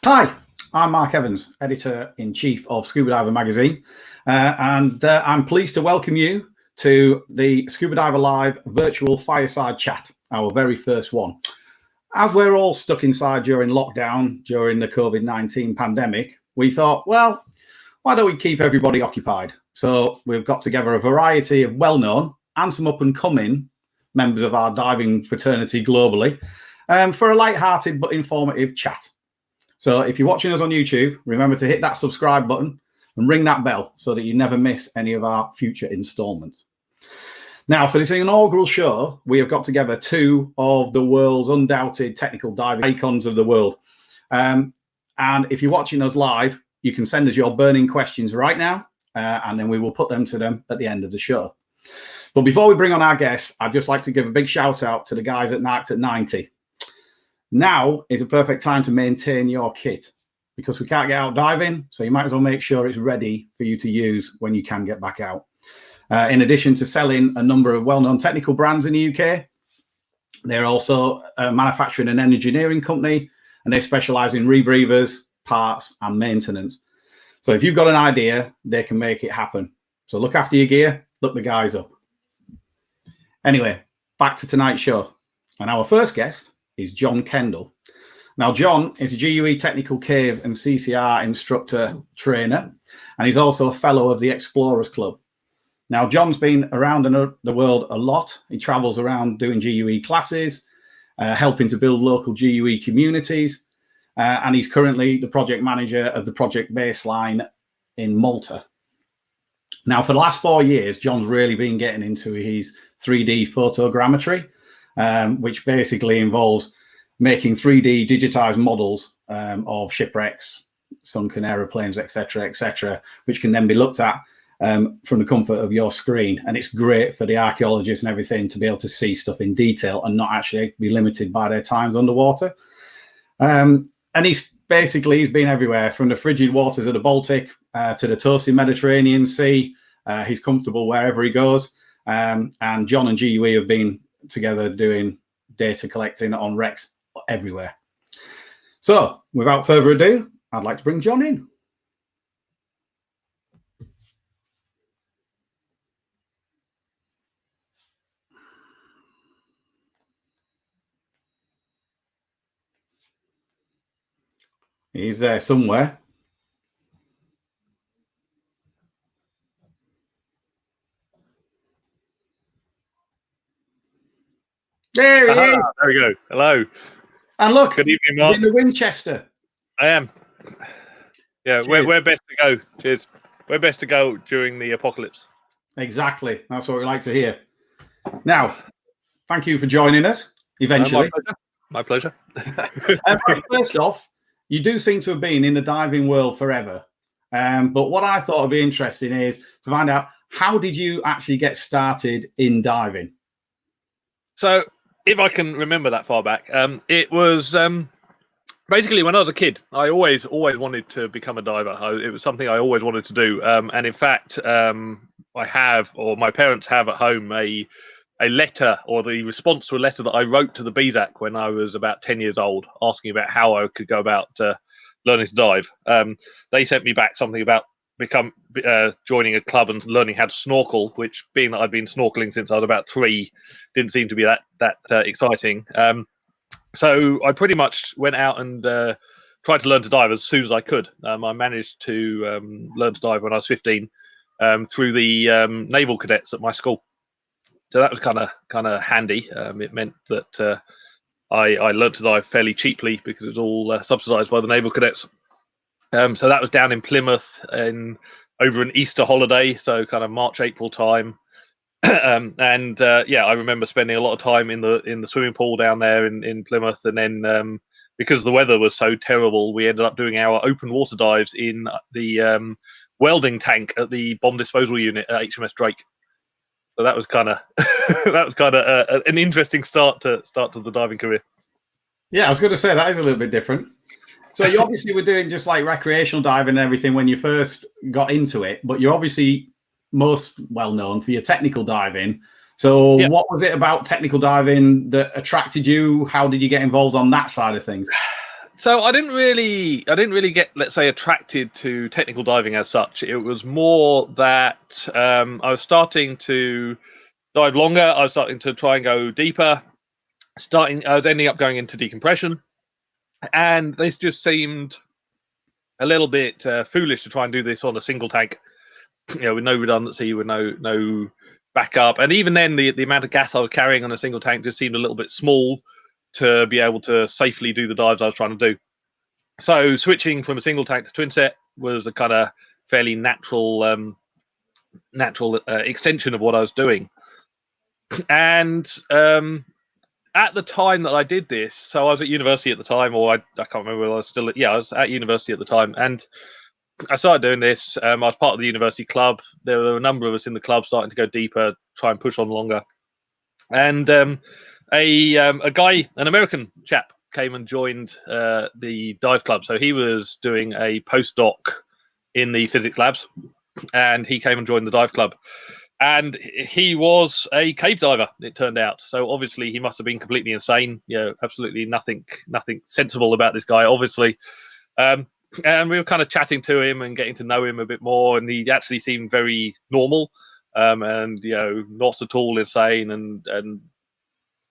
Hi, I'm Mark Evans, Editor-in-Chief of Scuba Diver magazine, and I'm pleased to welcome you to the Scuba Diver Live virtual fireside chat, our very first one. As we're all stuck inside during lockdown, during the COVID-19 pandemic, we thought, well, why don't we keep everybody occupied? So we've got together a variety of well-known and some up-and-coming members of our diving fraternity globally for a light-hearted but informative chat. So if you're watching us on YouTube, remember to hit that subscribe button and ring that bell so that you never miss any of our future installments. Now, for this inaugural show, we have got together two of the world's undoubted technical diving icons of the world. And if you're watching us live, you can send us your burning questions right now, and then we will put them to them at the end of the show. But before we bring on our guests, I'd just like to give a big shout out to the guys at Narked at 90. Now is a perfect time to maintain your kit because we can't get out diving, so you might as well make sure it's ready for you to use when you can get back out. In addition to selling a number of well-known technical brands in the UK, they're also manufacturing an engineering company, and they specialize in rebreathers, parts, and maintenance. So if you've got an idea, they can make it happen. So look after your gear, look the guys up. Anyway, back to tonight's show. And our first guest is John Kendall. Now, John is a GUE Technical Cave and CCR instructor trainer, and he's also a fellow of the Explorers Club. Now, John's been around the world a lot. He travels around doing GUE classes, helping to build local GUE communities, and he's currently the project manager of the Project Baseline in Malta. Now, for the last 4 years, John's really been getting into his 3D photogrammetry, which basically involves making 3D digitized models of shipwrecks, sunken aeroplanes, etc., which can then be looked at from the comfort of your screen. And it's great for the archaeologists and everything to be able to see stuff in detail and not actually be limited by their times underwater. And he's been everywhere, from the frigid waters of the Baltic to the toasty Mediterranean Sea. He's comfortable wherever he goes. And John and GUE have been together doing data collecting on wrecks everywhere. So without further ado, I'd like to bring John in. He's there somewhere. There he is. There we go. Hello. And look, good evening, Mark. In the Winchester. I am. Yeah, we're best to go. Cheers. We're best to go during the apocalypse. Exactly. That's what we like to hear. Now, thank you for joining us eventually. My pleasure. First off, you do seem to have been in the diving world forever. But what I thought would be interesting is to find out, how did you actually get started in diving? So, if I can remember that far back, it was basically when I was a kid. I always wanted to become a diver. It was something I always wanted to do. And in fact, I have, or my parents have at home, a letter, or the response to a letter that I wrote to the BZAC when I was about 10 years old, asking about how I could go about learning to dive. They sent me back something about joining a club and learning how to snorkel, which, being that I'd been snorkeling since I was about 3, didn't seem to be that exciting. So I pretty much went out and tried to learn to dive as soon as I could. I managed to learn to dive when I was 15 through the naval cadets at my school. So that was kind of handy. It meant that I learned to dive fairly cheaply because it was all subsidised by the naval cadets. So that was down in Plymouth over an Easter holiday, so kind of March, April time. I remember spending a lot of time in the swimming pool down there in Plymouth, and then because the weather was so terrible, we ended up doing our open water dives in the welding tank at the bomb disposal unit at HMS Drake. So that was kind of an interesting start to the diving career. Yeah, I was going to say that is a little bit different. So you obviously were doing just like recreational diving and everything when you first got into it, but you're obviously most well known for your technical diving. So what was it about technical diving that attracted you? How did you get involved on that side of things? So I didn't really get, let's say, attracted to technical diving as such. It was more that I was starting to dive longer. I was starting to try and go deeper. I was ending up going into decompression, and this just seemed a little bit foolish to try and do this on a single tank, with no redundancy, with no backup, and even then, the amount of gas I was carrying on a single tank just seemed a little bit small to be able to safely do the dives I was trying to do. So switching from a single tank to twin set was a kind of fairly natural extension of what I was doing. And at the time that I did this, so I was at university at the time, or I can't remember whether I was still I was at university at the time, and I started doing this. I was part of the university club. There were a number of us in the club starting to go deeper, try and push on longer. And a guy, an American chap, came and joined the dive club. So he was doing a postdoc in the physics labs, and he came and joined the dive club. And he was a cave diver, it turned out. So obviously he must have been completely insane. Absolutely nothing sensible about this guy, obviously. And we were kind of chatting to him and getting to know him a bit more, and he actually seemed very normal, and not at all insane, and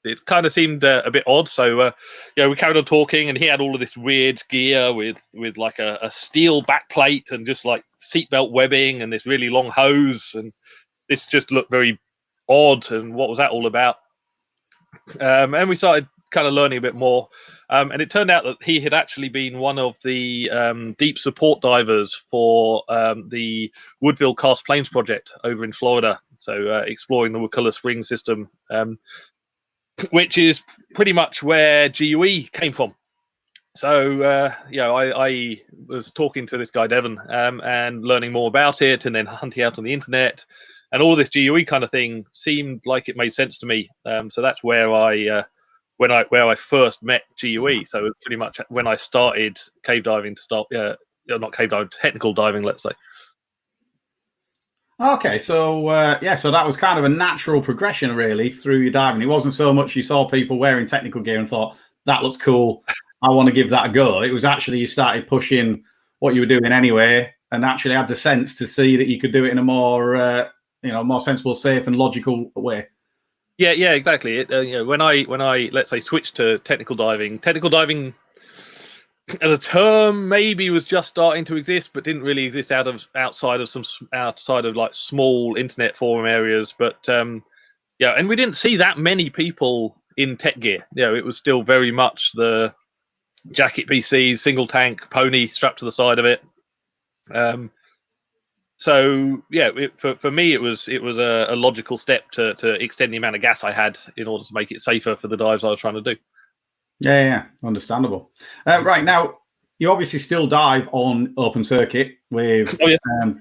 it kind of seemed a bit odd. So we carried on talking, and he had all of this weird gear with like a steel backplate and just like seatbelt webbing and this really long hose, and this just looked very odd. And what was that all about? And we started kind of learning a bit more. And it turned out that he had actually been one of the deep support divers for the Woodville Karst Plains project over in Florida. So exploring the Wakulla Spring system, which is pretty much where GUE came from. So I was talking to this guy Devon and learning more about it, and then hunting out on the internet, and all this GUE kind of thing seemed like it made sense to me. So that's where I first met GUE. So it was pretty much when I started cave diving not cave diving, technical diving, let's say. Okay, so so that was kind of a natural progression, really, through your diving. It wasn't so much you saw people wearing technical gear and thought, that looks cool, I want to give that a go. It was actually you started pushing what you were doing anyway, and actually had the sense to see that you could do it in a more, more sensible, safe, and logical way. Yeah, exactly. When I let's say switched to technical diving as a term maybe was just starting to exist, but didn't really exist outside of like small internet forum areas. But and we didn't see that many people in tech gear. It was still very much the jacket PCs, single tank, pony strapped to the side of it. So for me it was a logical step to extend the amount of gas I had in order to make it safer for the dives I was trying to do. Yeah, understandable. Right, now, you obviously still dive on open circuit with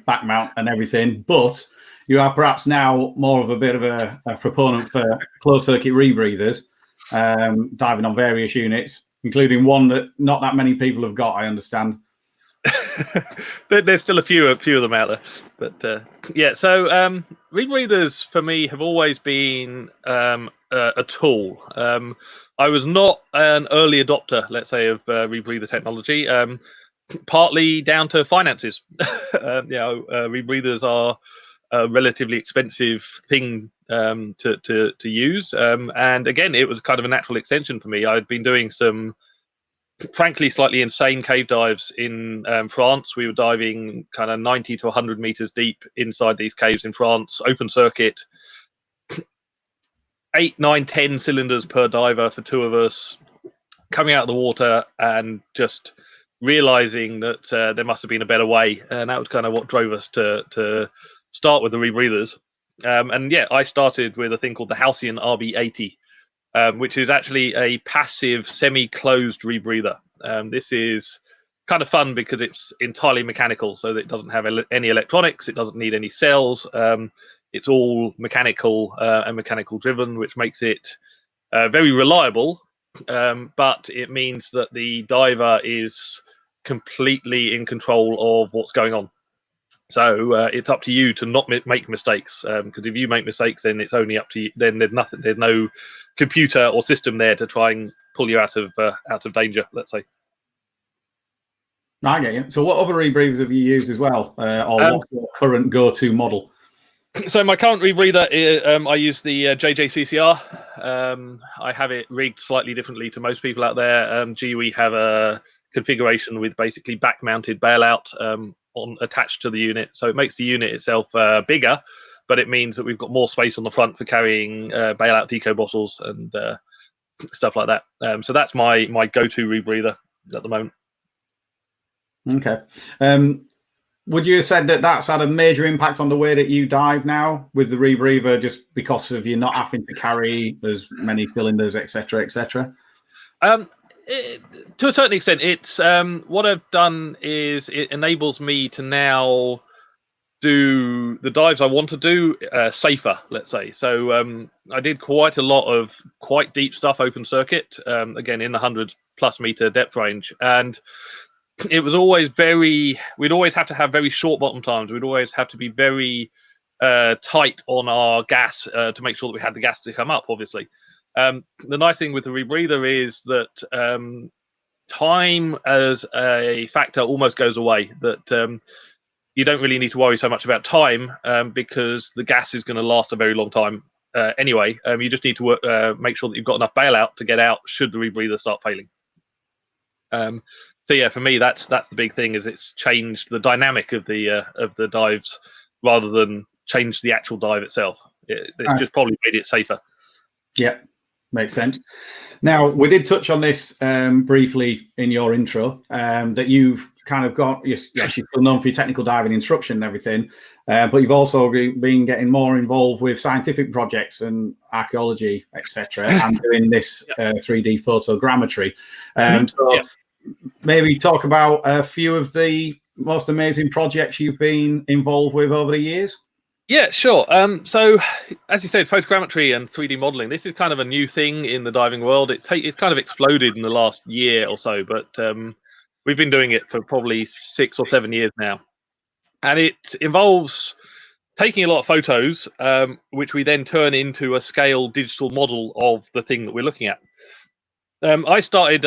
back mount and everything, but you are perhaps now more of a bit of a proponent for closed circuit rebreathers, diving on various units, including one that not that many people have got, I understand. There's still a few of them out there, but so rebreathers for me have always been a tool. I was not an early adopter, let's say, of rebreather technology, partly down to finances. Rebreathers are a relatively expensive thing to use, and again, it was kind of a natural extension for me. I'd been doing some frankly slightly insane cave dives in France. We were diving kind of 90 to 100 meters deep inside these caves in France, open circuit, 8, 9, 10 cylinders per diver for 2 of us, coming out of the water and just realizing that there must have been a better way. And that was kind of what drove us to start with the rebreathers. I started with a thing called the Halcyon RB80, which is actually a passive semi-closed rebreather. This is kind of fun because it's entirely mechanical, so that it doesn't have any electronics, it doesn't need any cells. It's all mechanical and mechanical driven, which makes it very reliable, but it means that the diver is completely in control of what's going on. So it's up to you to not make mistakes, because if you make mistakes, then it's only up to you. Then there's no computer or system there to try and pull you out of danger, let's say. I get you. So what other rebreathers have you used as well? Or what's your current go-to model? So my current rebreather, I use the JJCCR. I have it rigged slightly differently to most people out there. GUE have a configuration with basically back-mounted bailout attached to the unit, so it makes the unit itself bigger, but it means that we've got more space on the front for carrying bailout deco bottles and stuff like that. So that's my go-to rebreather at the moment. Okay. Would you have said that that's had a major impact on the way that you dive now with the rebreather, just because of you not having to carry as many cylinders, etc., etc.? To a certain extent, it's what I've done is it enables me to now do the dives I want to do safer, let's say. So I did quite a lot of quite deep stuff open circuit, again in the 100+ meter depth range, and it was always we'd always have to have very short bottom times. We'd always have to be very tight on our gas to make sure that we had the gas to come up, obviously. The nice thing with the rebreather is that time as a factor almost goes away, that you don't really need to worry so much about time because the gas is going to last a very long time anyway. You just need to make sure that you've got enough bailout to get out should the rebreather start failing. So yeah, for me, that's the big thing, is it's changed the dynamic of the dives rather than change the actual dive itself. It's just probably made it safer. Yeah, makes sense. Now, we did touch on this briefly in your intro, that you've kind of got, yes, you're still known for your technical diving instruction and everything, but you've also been getting more involved with scientific projects and archaeology, etc., and doing this 3D photogrammetry. Maybe talk about a few of the most amazing projects you've been involved with over the years. Yeah, sure. So, as you said, photogrammetry and 3D modeling, this is kind of a new thing in the diving world. It's kind of exploded in the last year or so, but we've been doing it for probably 6 or 7 years now. And it involves taking a lot of photos, which we then turn into a scale digital model of the thing that we're looking at. I started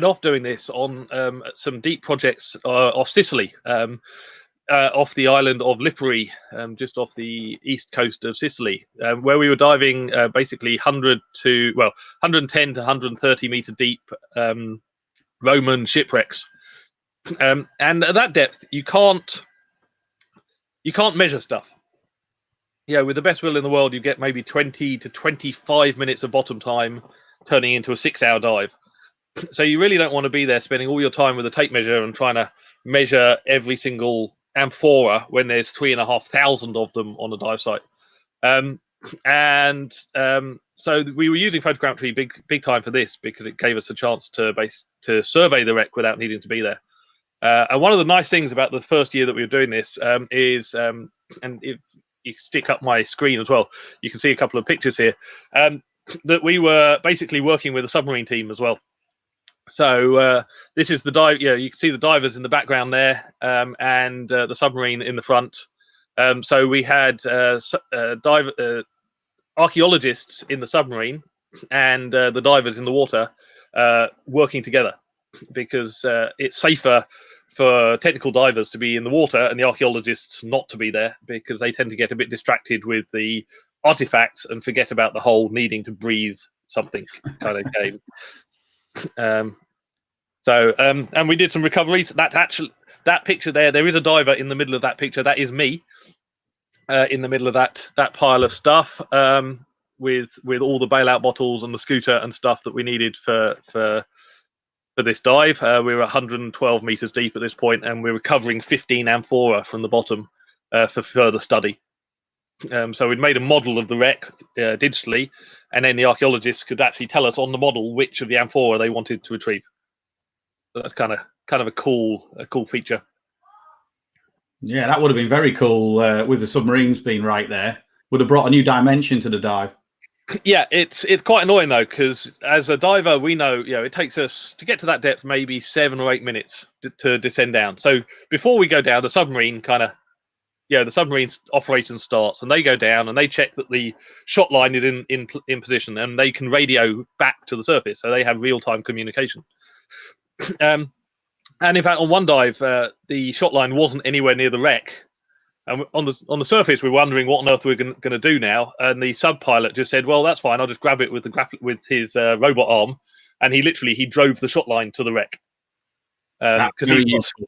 off doing this on some deep projects off Sicily. Off the island of Lipari, just off the east coast of Sicily, where we were diving basically 110 to 130 meter deep Roman shipwrecks, and at that depth you can't measure stuff. Yeah, with the best will in the world, you get maybe 20 to 25 minutes of bottom time, turning into a 6-hour dive. So you really don't want to be there spending all your time with a tape measure and trying to measure every single amphora when there's 3,500 of them on a dive site. So we were using photogrammetry big time for this, because it gave us a chance to survey the wreck without needing to be there. And one of the nice things about the first year that we were doing this is, and if you stick up my screen as well, you can see a couple of pictures here, that we were basically working with a submarine team as well. So this is the dive. Yeah, you can see the divers in the background there, and the submarine in the front. So we had archaeologists in the submarine and the divers in the water working together, because it's safer for technical divers to be in the water and the archaeologists not to be there, because they tend to get a bit distracted with the artifacts and forget about the whole needing to breathe something kind of game. And we did some recoveries. That picture there is a diver in the middle of that picture. That is me in the middle of that pile of stuff, with all the bailout bottles and the scooter and stuff that we needed for this dive. We were 112 meters deep at this point, and we're recovering 15 amphora from the bottom for further study. So we'd made a model of the wreck digitally, and then the archaeologists could actually tell us on the model which of the amphora they wanted to retrieve. So that's kind of a cool feature. Yeah, that would have been very cool with the submarines being right there. Would have brought a new dimension to the dive. Yeah, it's quite annoying though, because as a diver, we know, it takes us to get to that depth maybe 7 or 8 minutes to descend down. So before we go down, the submarine the submarine's operation starts, and they go down and they check that the shot line is in position, and they can radio back to the surface, so they have real-time communication. And And in fact, on one dive, the shot line wasn't anywhere near the wreck. And on the surface, we were wondering what on earth we were going to do now. And the sub pilot just said, "Well, that's fine. I'll just grab it with his robot arm." And he drove the shot line to the wreck. That's very useful.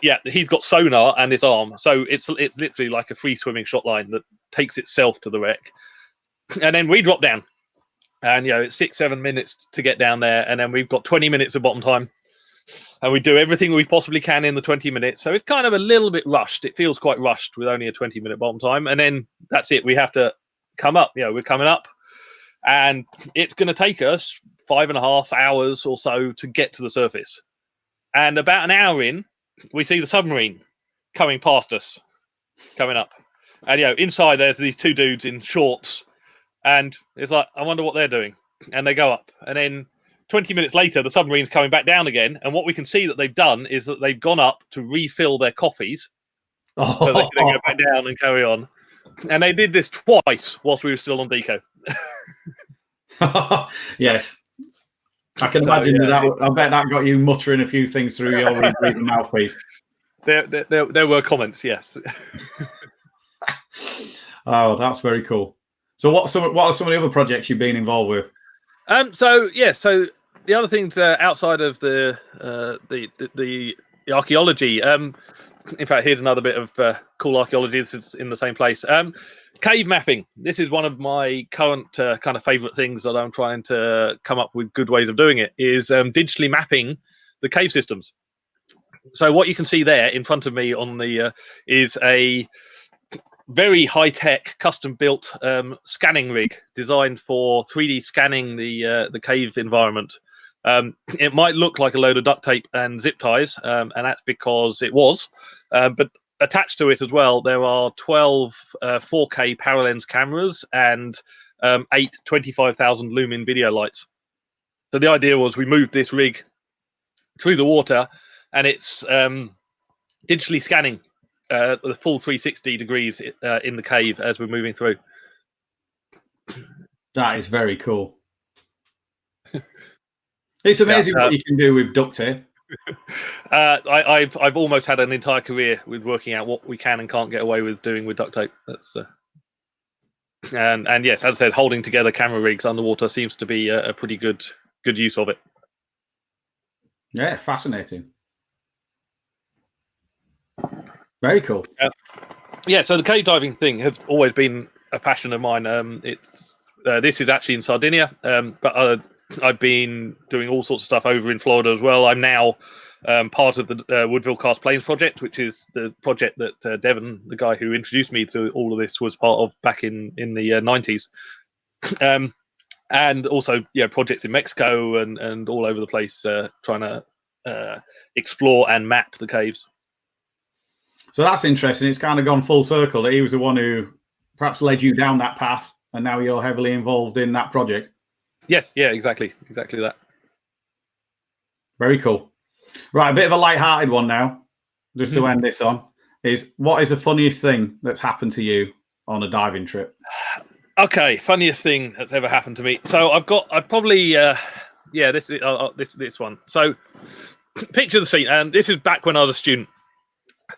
Yeah, he's got sonar and his arm, so it's literally like a free swimming shot line that takes itself to the wreck. And then we drop down, and it's 6-7 minutes to get down there, and then we've got 20 minutes of bottom time. And we do everything we possibly can in the 20 minutes. So it's kind of a little bit rushed. It feels quite rushed with only a 20-minute bottom time. And then that's it. We have to come up. We're coming up. And it's going to take us 5.5 hours or so to get to the surface. And about an hour in, we see the submarine coming past us, coming up. And, inside there's these two dudes in shorts. And it's like, I wonder what they're doing. And they go up. And then 20 minutes later, the submarine's coming back down again, and what we can see that they've done is that they've gone up to refill their coffees, so they can go back down and carry on. And they did this twice whilst we were still on deco. Yes, I can imagine that. I bet that got you muttering a few things through your rebreathing mouthpiece. There were comments, yes. Oh, that's very cool. So, what are some of the other projects you've been involved with? So the other things outside of the archaeology. In fact, here's another bit of cool archaeology. This is in the same place. Cave mapping. This is one of my current kind of favorite things that I'm trying to come up with good ways of doing it. Is digitally mapping the cave systems. So what you can see there in front of me on the is a very high-tech, custom-built scanning rig designed for 3D scanning the cave environment. It might look like a load of duct tape and zip ties, and that's because it was. But attached to it as well, there are 12 4K paralens cameras and 8 25,000 lumen video lights. So the idea was we moved this rig through the water, and it's digitally scanning the full 360 degrees in the cave as we're moving through. That is very cool. It's amazing what you can do with duct tape. I've almost had an entire career with working out what we can and can't get away with doing with duct tape. That's and yes, as I said, holding together camera rigs underwater seems to be a pretty good use of it. Yeah, fascinating. Very cool. Yeah, so the cave diving thing has always been a passion of mine. This is actually in Sardinia, but I've been doing all sorts of stuff over in Florida as well. I'm now part of the Woodville Cast Plains project, which is the project that Devon, the guy who introduced me to all of this, was part of back in the 90s. And also, projects in Mexico and all over the place, trying to explore and map the caves. So that's interesting. It's kind of gone full circle that he was the one who perhaps led you down that path, and now you're heavily involved in that project. Yes, yeah, exactly that. Very cool. Right, a bit of a light-hearted one now, just to end this on, is what is the funniest thing that's happened to you on a diving trip? Okay, funniest thing that's ever happened to me. So this one. So picture the scene, and this is back when I was a student.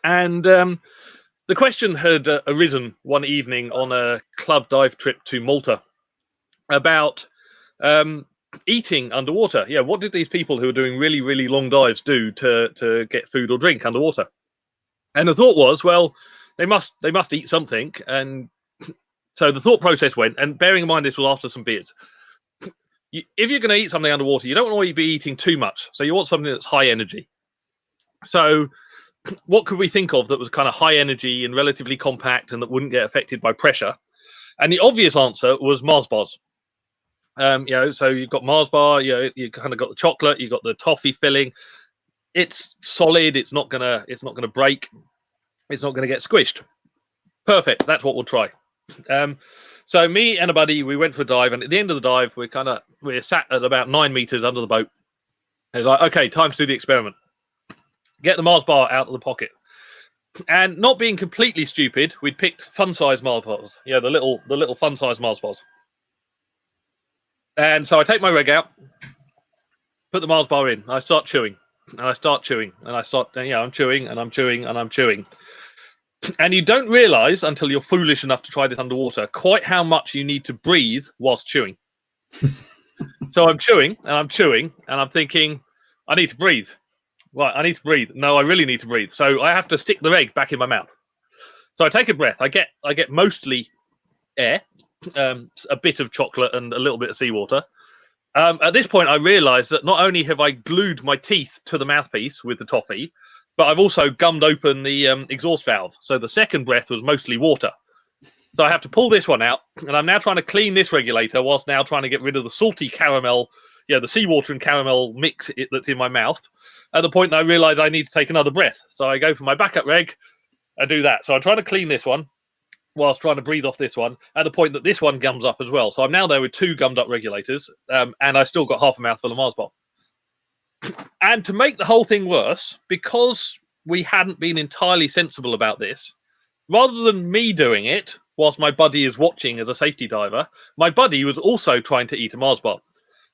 And the question had arisen one evening on a club dive trip to Malta about eating underwater. Yeah, what did these people who are doing really, really long dives do to get food or drink underwater? And the thought was, well, they must eat something. And so the thought process went, and bearing in mind this was after some beers. If you're going to eat something underwater, you don't want to be eating too much. So you want something that's high energy. So what could we think of that was kind of high energy and relatively compact and that wouldn't get affected by pressure? And the obvious answer was Mars bars. So you've got Mars bar, you kind of got the chocolate, you've got the toffee filling. It's solid. It's not gonna break. It's not gonna get squished. Perfect. That's what we'll try. So me and a buddy, we went for a dive, and at the end of the dive, we're sat at about 9 meters under the boat. And it's like, okay, time to do the experiment. Get the Mars bar out of the pocket. And not being completely stupid, we'd picked fun-size Mars bars. Yeah, the little fun-size Mars bars. And so I take my rig out, put the Mars bar in. I start chewing. and I start chewing, and I'm chewing, and I'm chewing, and I'm chewing. And you don't realize until you're foolish enough to try this underwater quite how much you need to breathe whilst chewing. So I'm chewing, and I'm thinking, I need to breathe. Right, I need to breathe. No, I really need to breathe. So I have to stick the egg back in my mouth. So I take a breath. I get mostly air, a bit of chocolate, and a little bit of seawater. At this point, I realise that not only have I glued my teeth to the mouthpiece with the toffee, but I've also gummed open the exhaust valve. So the second breath was mostly water. So I have to pull this one out, and I'm now trying to clean this regulator whilst now trying to get rid of the salty caramel, the seawater and caramel mix that's in my mouth. At the point I realise I need to take another breath. So I go for my backup reg, I do that. So I'm trying to clean this one whilst trying to breathe off this one, at the point that this one gums up as well. So I'm now there with 2 gummed up regulators, and I still got half a mouthful of Mars bar. And to make the whole thing worse, because we hadn't been entirely sensible about this, rather than me doing it whilst my buddy is watching as a safety diver, my buddy was also trying to eat a Mars bar.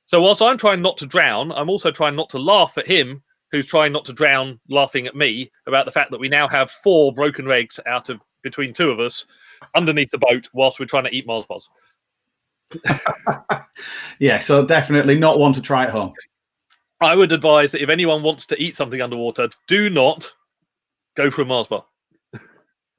So whilst I'm trying not to drown, I'm also trying not to laugh at him, who's trying not to drown, laughing at me about the fact that we now have 4 broken legs out of between 2 of us underneath the boat whilst we're trying to eat Mars bars. Yeah, so definitely not one to try at home. I would advise that if anyone wants to eat something underwater, do not go for a Mars bar.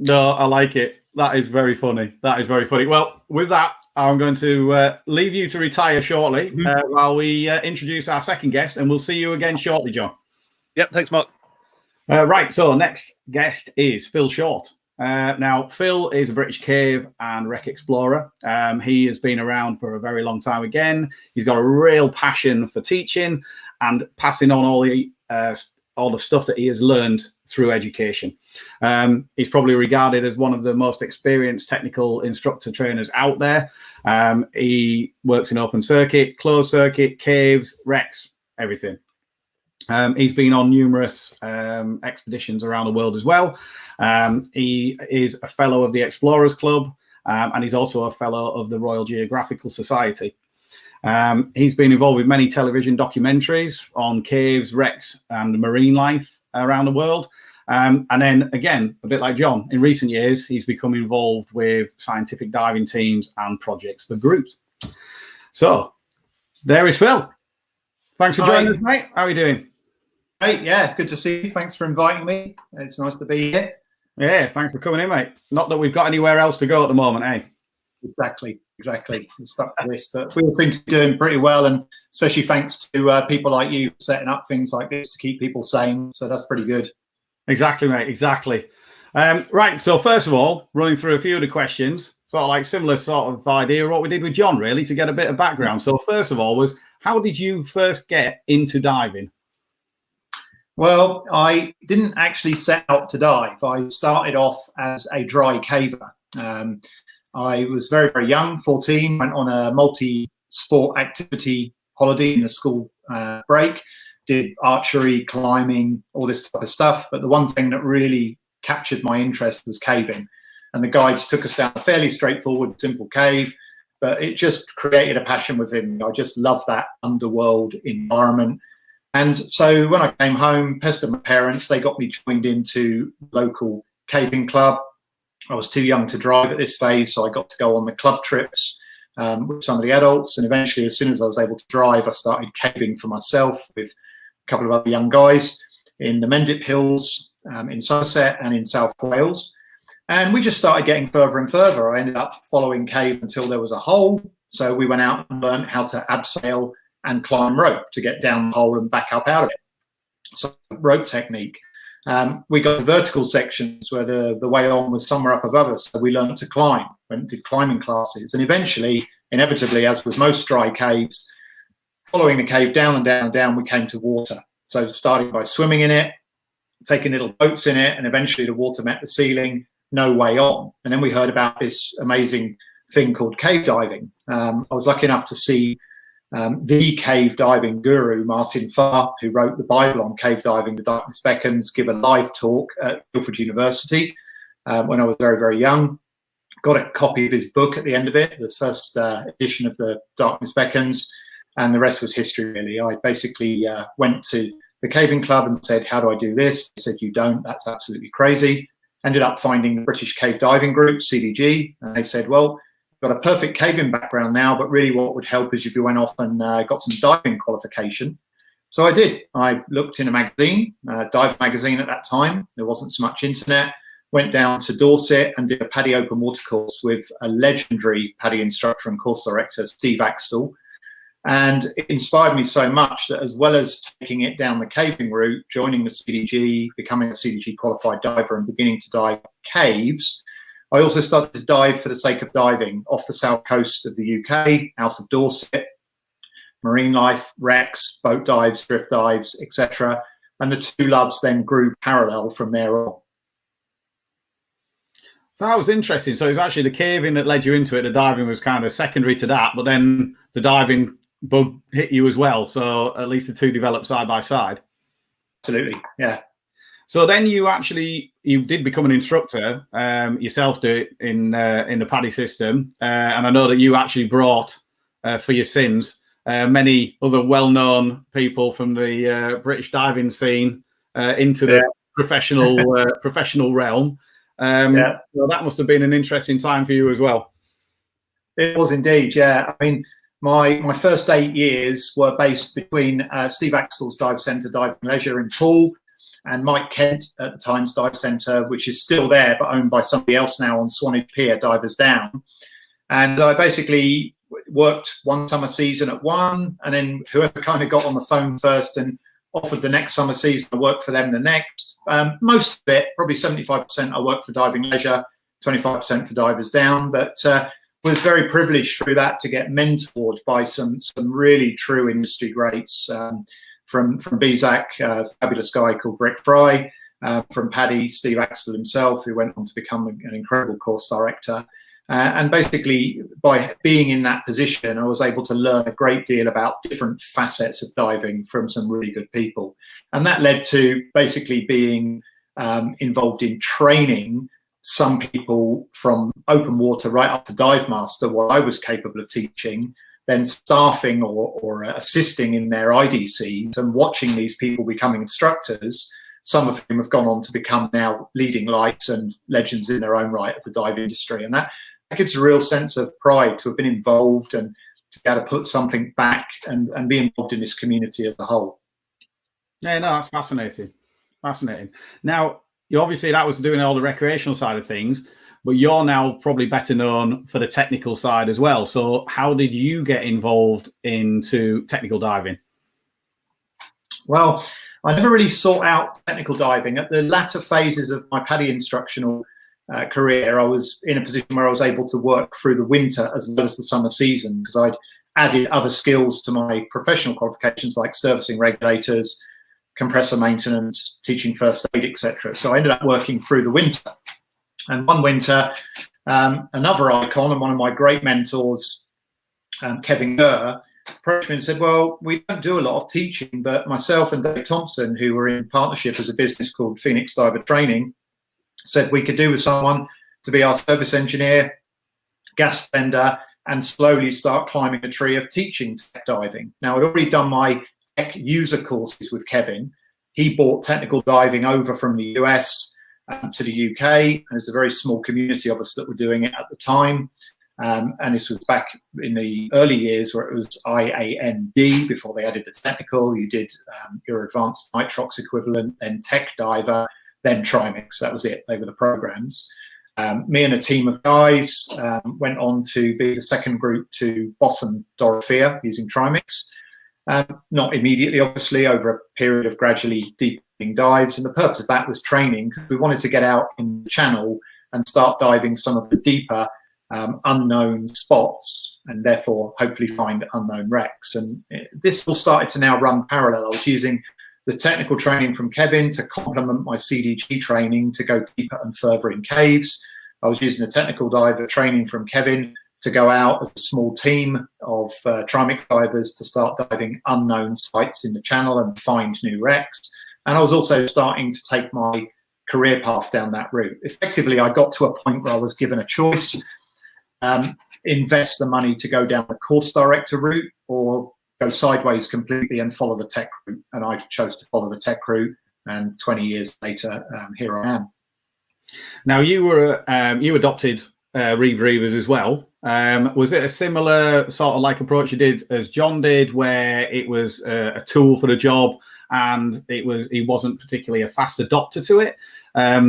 No, I like it. That is very funny. That is very funny. Well, with that, I'm going to leave you to retire shortly while we introduce our second guest, and we'll see you again shortly, John. Yep, thanks, Mark. Right, so next guest is Phil Short. Now, Phil is a British cave and wreck explorer. He has been around for a very long time again. He's got a real passion for teaching and passing on all the stuff that he has learned through education. He's probably regarded as one of the most experienced technical instructor trainers out there. He works in open circuit, closed circuit, caves, wrecks, everything. He's been on numerous expeditions around the world as well. He is a fellow of the Explorers Club, and he's also a fellow of the Royal Geographical Society. He's been involved with many television documentaries on caves, wrecks, and marine life around the world. And then, again, a bit like John, in recent years, he's become involved with scientific diving teams and projects for groups. So, there is Phil. Thanks for joining us, mate. How are you doing? Hey, yeah, good to see you. Thanks for inviting me. It's nice to be here. Yeah, thanks for coming in, mate. Not that we've got anywhere else to go at the moment, eh? Exactly. We're stuck with this, but we all seem to be doing pretty well, and especially thanks to people like you setting up things like this to keep people sane. So that's pretty good. Exactly, mate. Exactly. Right. So first of all, running through a few of the questions, sort of like similar sort of idea of what we did with John, really, to get a bit of background. So first of all was, how did you first get into diving? Well, I didn't actually set out to dive. I started off as a dry caver. I was very, very young, 14, went on a multi-sport activity holiday in the school break, did archery, climbing, all this type of stuff. But the one thing that really captured my interest was caving. And the guides took us down a fairly straightforward, simple cave, but it just created a passion within me. I just love that underworld environment. And so when I came home, pestered my parents, they got me joined into local caving club. I was too young to drive at this phase, so I got to go on the club trips with some of the adults. And eventually, as soon as I was able to drive, I started caving for myself with a couple of other young guys in the Mendip Hills in Somerset and in South Wales. And we just started getting further and further. I ended up following cave until there was a hole. So we went out and learned how to abseil and climb rope to get down the hole and back up out of it. So rope technique. We got vertical sections where the way on was somewhere up above us. So we learned to climb, went did climbing classes. And eventually, inevitably, as with most dry caves, following the cave down and down and down, we came to water. So starting by swimming in it, taking little boats in it, and eventually the water met the ceiling, no way on. And then we heard about this amazing thing called cave diving. I was lucky enough to see the cave diving guru, Martin Farr, who wrote the Bible on cave diving, The Darkness Beckons, give a live talk at Guildford University when I was very, very young. Got a copy of his book at the end of it, the first edition of The Darkness Beckons, and the rest was history, really. I basically went to the caving club and said, how do I do this? They said, you don't, that's absolutely crazy. Ended up finding the British Cave Diving Group, CDG, and they said, well, you've got a perfect caving background now, but really what would help is if you went off and got some diving qualification. So I did. I looked in a magazine, dive magazine at that time. There wasn't so much internet. Went down to Dorset and did a PADI open water course with a legendary PADI instructor and course director, Steve Axtell. And it inspired me so much that as well as taking it down the caving route, joining the CDG, becoming a CDG qualified diver and beginning to dive caves, I also started to dive for the sake of diving off the south coast of the UK, out of Dorset, marine life, wrecks, boat dives, drift dives, etc. And the two loves then grew parallel from there on. So that was interesting. So it was actually the caving that led you into it. The diving was kind of secondary to that, but then the diving bug hit you as well. So at least the two developed side by side. Absolutely, yeah. So then you did become an instructor yourself, do it in the PADI system, and I know that you actually brought for your sins many other well-known people from the British diving scene into the professional realm. So that must have been an interesting time for you as well. It was indeed, yeah. I mean, my first 8 years were based between Steve Axtell's Dive Centre Diving Leisure in Poole and Mike Kent at the time's Dive Centre, which is still there but owned by somebody else now on Swanage Pier, Divers Down. And I basically worked one summer season at one, and then whoever kind of got on the phone first and offered the next summer season, I worked for them the next. Most of it, probably 75%, I worked for Diving Leisure, 25% for Divers Down, but was very privileged through that to get mentored by some really true industry greats, from BZAC, a fabulous guy called Rick Fry, from PADI, Steve Axtell himself, who went on to become an incredible course director. And basically, by being in that position, I was able to learn a great deal about different facets of diving from some really good people. And that led to basically being involved in training some people from open water right up to dive master, what I was capable of teaching, then staffing or assisting in their IDCs and watching these people becoming instructors, some of whom have gone on to become now leading lights and legends in their own right of the dive industry. And that gives a real sense of pride to have been involved and to be able to put something back and be involved in this community as a whole. Yeah, no, that's fascinating. Fascinating. Now, you obviously that was doing all the recreational side of things, but you're now probably better known for the technical side as well. So how did you get involved into technical diving? Well, I never really sought out technical diving. At the latter phases of my PADI instructional career, I was in a position where I was able to work through the winter as well as the summer season, because I'd added other skills to my professional qualifications like servicing regulators, compressor maintenance, teaching first aid, etc. So I ended up working through the winter. And one winter, another icon and one of my great mentors, Kevin Gurr, approached me and said, well, we don't do a lot of teaching, but myself and Dave Thompson, who were in partnership as a business called Phoenix Diver Training, said we could do with someone to be our service engineer, gas vendor, and slowly start climbing a tree of teaching tech diving. Now, I'd already done my tech user courses with Kevin. He brought technical diving over from the US to the UK, and there's a very small community of us that were doing it at the time. And this was back in the early years where it was IAND before they added the technical. You did your advanced nitrox equivalent, then tech diver, then trimix. That was it. They were the programs. Me and a team of guys went on to be the second group to bottom Dorothea using trimix. Not immediately, obviously, over a period of gradually deepening dives. And the purpose of that was training, because we wanted to get out in the channel and start diving some of the deeper unknown spots, and therefore hopefully find unknown wrecks. And this all started to now run parallel. I was using the technical training from Kevin to complement my CDG training to go deeper and further in caves. I was using the technical diver training from Kevin to go out as a small team of trimix divers to start diving unknown sites in the channel and find new wrecks. And I was also starting to take my career path down that route. Effectively, I got to a point where I was given a choice: invest the money to go down the course director route, or go sideways completely and follow the tech route. And I chose to follow the tech route. And 20 years later, here I am. Now, you adopted rebreathers as well. Was it a similar sort of like approach you did as John did, where it was a tool for the job and he wasn't particularly a fast adopter to it? I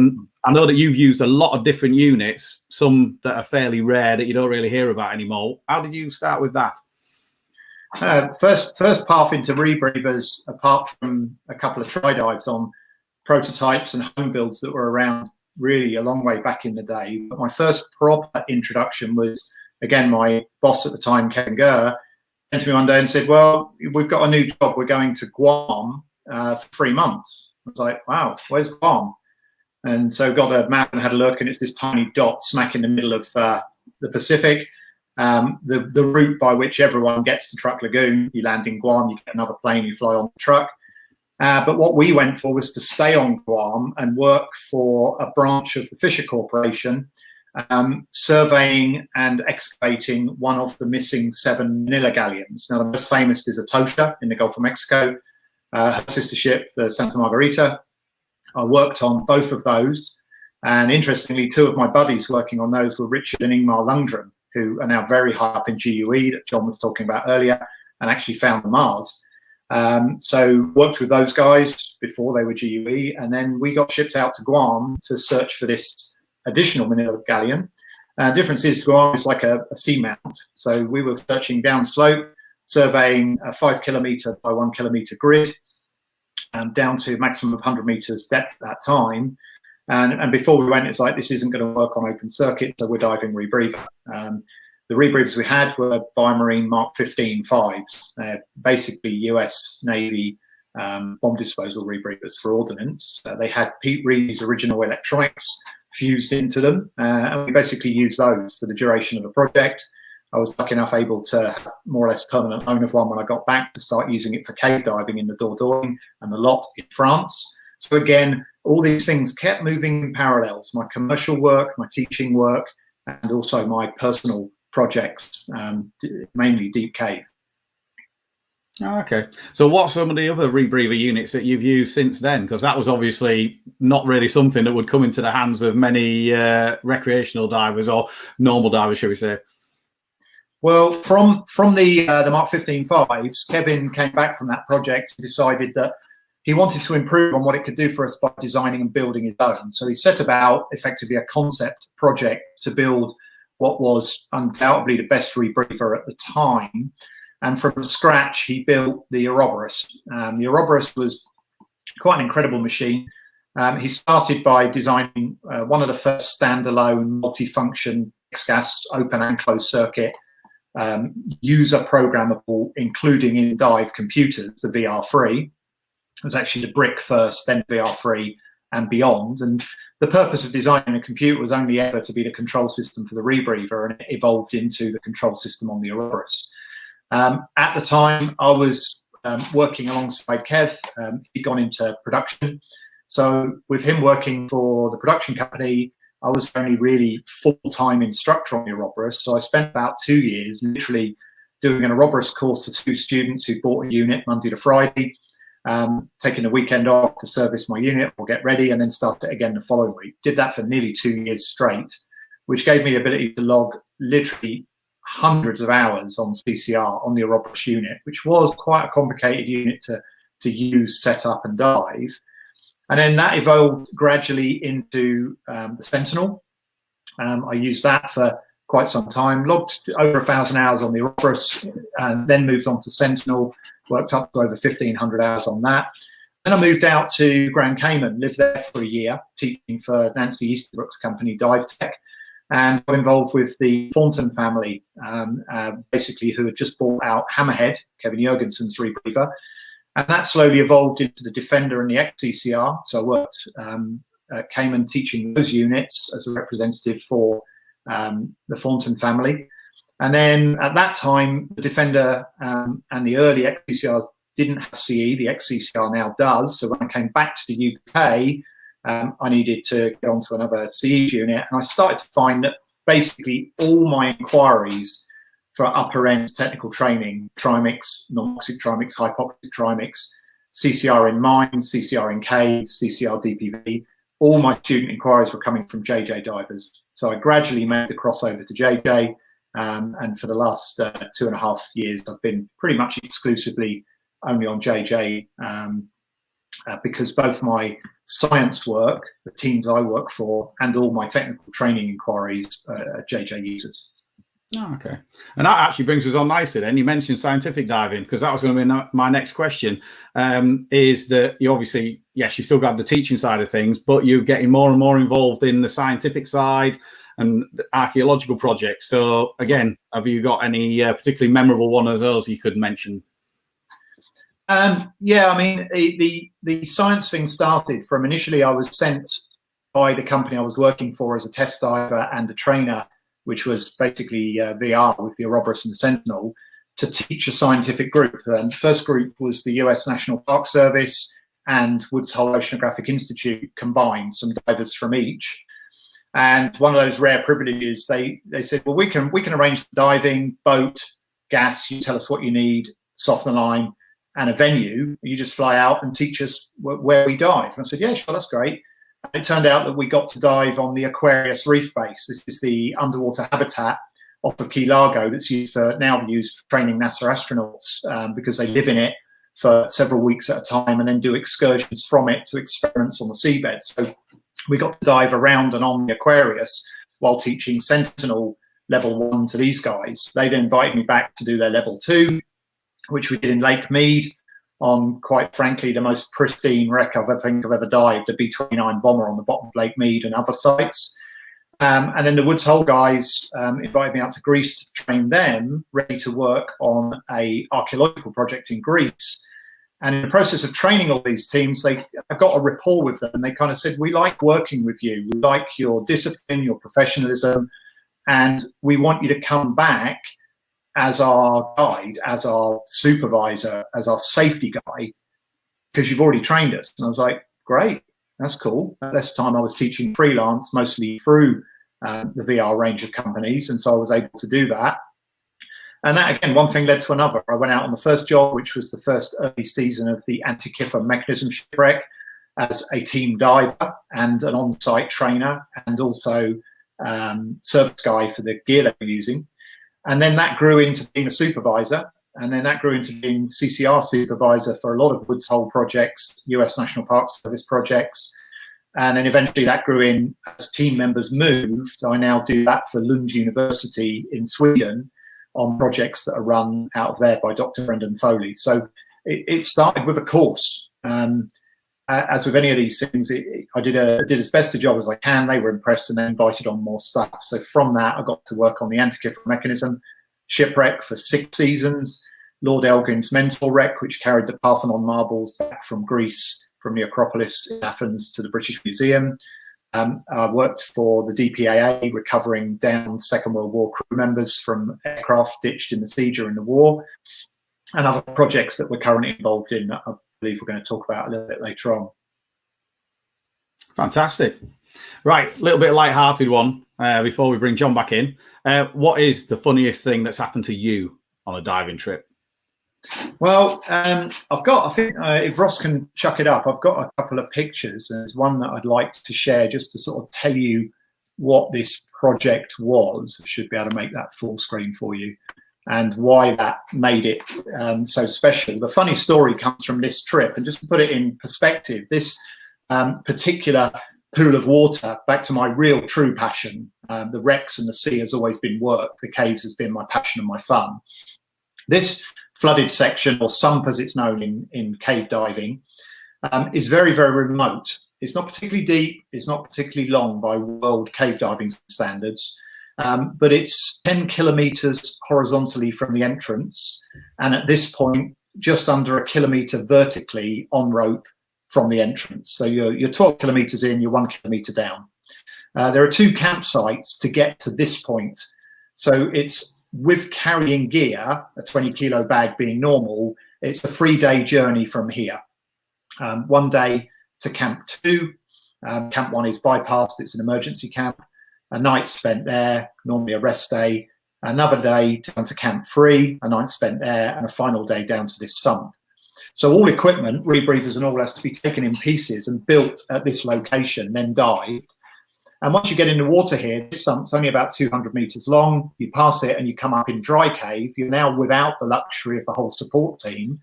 know that you've used a lot of different units, some that are fairly rare that you don't really hear about anymore. How did you start with that? First path into rebreathers, apart from a couple of try dives on prototypes and home builds that were around really a long way back in the day. But my first proper introduction was, again, my boss at the time, Kevin came to me one day and said, well, we've got a new job. We're going to Guam for 3 months. I was like, wow, where's Guam? And so got a map and had a look, and it's this tiny dot smack in the middle of the Pacific. The route by which everyone gets to Truck Lagoon, you land in Guam, you get another plane, you fly on the truck. But what we went for was to stay on Guam and work for a branch of the Fisher Corporation, surveying and excavating one of the missing 7 Manila galleons. Now, the most famous is Atosha in the Gulf of Mexico. Her sister ship, the Santa Margarita. I worked on both of those. And interestingly, 2 of my buddies working on those were Richard and Ingmar Lundgren, who are now very high up in GUE that John was talking about earlier, and actually found the Mars. So worked with those guys before they were GUE, and then we got shipped out to Guam to search for this additional Manila galleon. Difference is Guam is like a seamount, so we were searching downslope, surveying a 5 kilometer by 1 kilometer grid, down to maximum of 100 meters depth at that time. And before we went, it's like, this isn't going to work on open circuit, so we're diving rebreather. The rebreathers we had were Biomarine Mark 15 5s. They're basically US Navy bomb disposal rebreathers for ordnance. They had Pete Reed's original electronics fused into them, and we basically used those for the duration of the project. I was lucky enough able to have more or less permanent own of one when I got back to start using it for cave diving in the Dordogne and the Lot in France. So again, all these things kept moving in parallels, my commercial work, my teaching work, and also my personal projects, mainly deep cave. Okay. So what's some of the other rebreather units that you've used since then? Because that was obviously not really something that would come into the hands of many recreational divers or normal divers, shall we say. Well, from the Mark 15 5s, Kevin came back from that project and decided that he wanted to improve on what it could do for us by designing and building his own. So he set about effectively a concept project to build what was undoubtedly the best rebreather at the time. And from scratch, he built the Ouroboros. The Ouroboros was quite an incredible machine. He started by designing one of the first standalone multifunction X-gas open and closed circuit user programmable, including in dive computers, the VR3. It was actually the brick first, then VR3 and beyond. And the purpose of designing a computer was only ever to be the control system for the rebreather, and it evolved into the control system on the Ouroboros. At the time, I was working alongside Kev. He'd gone into production. So with him working for the production company, I was only really full-time instructor on the Ouroboros. So I spent about 2 years literally doing an Ouroboros course to 2 students who bought a unit Monday to Friday, taking a weekend off to service my unit or get ready, and then start it again the following week. Did that for nearly 2 years straight, which gave me the ability to log literally hundreds of hours on CCR on the Ouroboros unit, which was quite a complicated unit to use, set up and dive. And then that evolved gradually into the Sentinel. I used that for quite some time, logged over 1,000 hours on the Ouroboros, and then moved on to Sentinel, worked up to over 1,500 hours on that. Then I moved out to Grand Cayman, lived there for a year, teaching for Nancy Easterbrook's company, Dive Tech, and got involved with the Thornton family, basically, who had just bought out Hammerhead, Kevin Jurgensen's rebreather. And that slowly evolved into the Defender and the XCCR. So I worked at Cayman teaching those units as a representative for the Thornton family. And then at that time, the Defender and the early XCCRs didn't have CE. The XCCR now does. So when I came back to the UK, I needed to get onto another CE unit. And I started to find that basically all my inquiries for upper end technical training, trimix, non-toxic trimix, hypoxic trimix, CCR in mine, CCR in cave, CCR DPV. All my student inquiries were coming from JJ divers. So I gradually made the crossover to JJ. And for the last 2.5 years, I've been pretty much exclusively only on JJ, because both my science work, the teams I work for, and all my technical training inquiries are JJ users. Oh, okay. And that actually brings us on nicely then. You mentioned scientific diving, because that was going to be my next question, is that you obviously, yes, you still got the teaching side of things, but you're getting more and more involved in the scientific side and the archaeological projects. So again, have you got any particularly memorable one of those you could mention? Yeah, I mean, the science thing started from initially I was sent by the company I was working for as a test diver and a trainer, which was basically VR with the Ouroboros and the Sentinel, to teach a scientific group. And the first group was the US National Park Service and Woods Hole Oceanographic Institute combined, some divers from each. And one of those rare privileges, they said, well, we can arrange the diving, boat, gas, you tell us what you need, soften the line, and a venue. You just fly out and teach us where we dive. And I said, yeah, sure, that's great. It turned out that we got to dive on the Aquarius reef base. This is the underwater habitat off of Key Largo that's now used for training NASA astronauts, because they live in it for several weeks at a time and then do excursions from it to experiments on the seabed. So we got to dive around and on the Aquarius while teaching Sentinel level 1 to these guys. They then invited me back to do their level 2, which we did in Lake Mead, on, quite frankly, the most pristine wreck I've ever dived, a B-29 bomber on the bottom of Lake Mead and other sites. And then the Woods Hole guys invited me out to Greece to train them, ready to work on a archaeological project in Greece. And in the process of training all these teams, I got a rapport with them, and they kind of said, we like working with you. We like your discipline, your professionalism, and we want you to come back as our guide, as our supervisor, as our safety guy, because you've already trained us. And I was like, great, that's cool. At this time I was teaching freelance, mostly through the VR range of companies. And so I was able to do that. And that, again, one thing led to another. I went out on the first job, which was the first early season of the Antikythera mechanism shipwreck, as a team diver and an on-site trainer, and also service guy for the gear they were using. And then that grew into being a supervisor, and then that grew into being CCR supervisor for a lot of Woods Hole projects, US National Park Service projects. And then eventually that grew in as team members moved. I now do that for Lund University in Sweden on projects that are run out of there by Dr. Brendan Foley. So it started with a course. As with any of these things, I did as best a job as I can. They were impressed and they invited on more stuff. So from that, I got to work on the Antikythera mechanism shipwreck for 6 seasons, Lord Elgin's Mentor wreck, which carried the Parthenon marbles back from Greece, from the Acropolis in Athens to the British Museum. I worked for the DPAA, recovering downed Second World War crew members from aircraft ditched in the sea during the war, and other projects that we're currently involved in that I believe we're going to talk about a little bit later on. Fantastic. Right, a little bit of light-hearted one before we bring John back in. What is the funniest thing that's happened to you on a diving trip? Well, I think if Ross can chuck it up, I've got a couple of pictures, and there's one that I'd like to share just to sort of tell you what this project was. I should be able to make that full screen for you, and why that made it so special. The funny story comes from this trip, and just to put it in perspective, this particular pool of water, back to my real true passion, the wrecks and the sea has always been work. The caves has been my passion and my fun. This flooded section, or sump as it's known in cave diving, is very, very remote. It's not particularly deep, it's not particularly long by world cave diving standards, but it's 10 kilometers horizontally from the entrance, and at this point just under 1 kilometer vertically on rope from the entrance. So you're 12 kilometers in, you're 1 kilometer down. There are 2 campsites to get to this point, so it's with carrying gear, a 20-kilo bag being normal, it's a 3-day journey from here. 1 day to camp 2. Camp 1 is bypassed, it's an emergency camp. A night spent there, normally a rest day, another day down to Camp 3, a night spent there, and a final day down to this sump. So all equipment, rebreathers and all, has to be taken in pieces and built at this location, then dived. And once you get in the water here, this sump's only about 200 meters long. You pass it and you come up in dry cave. You're now without the luxury of the whole support team.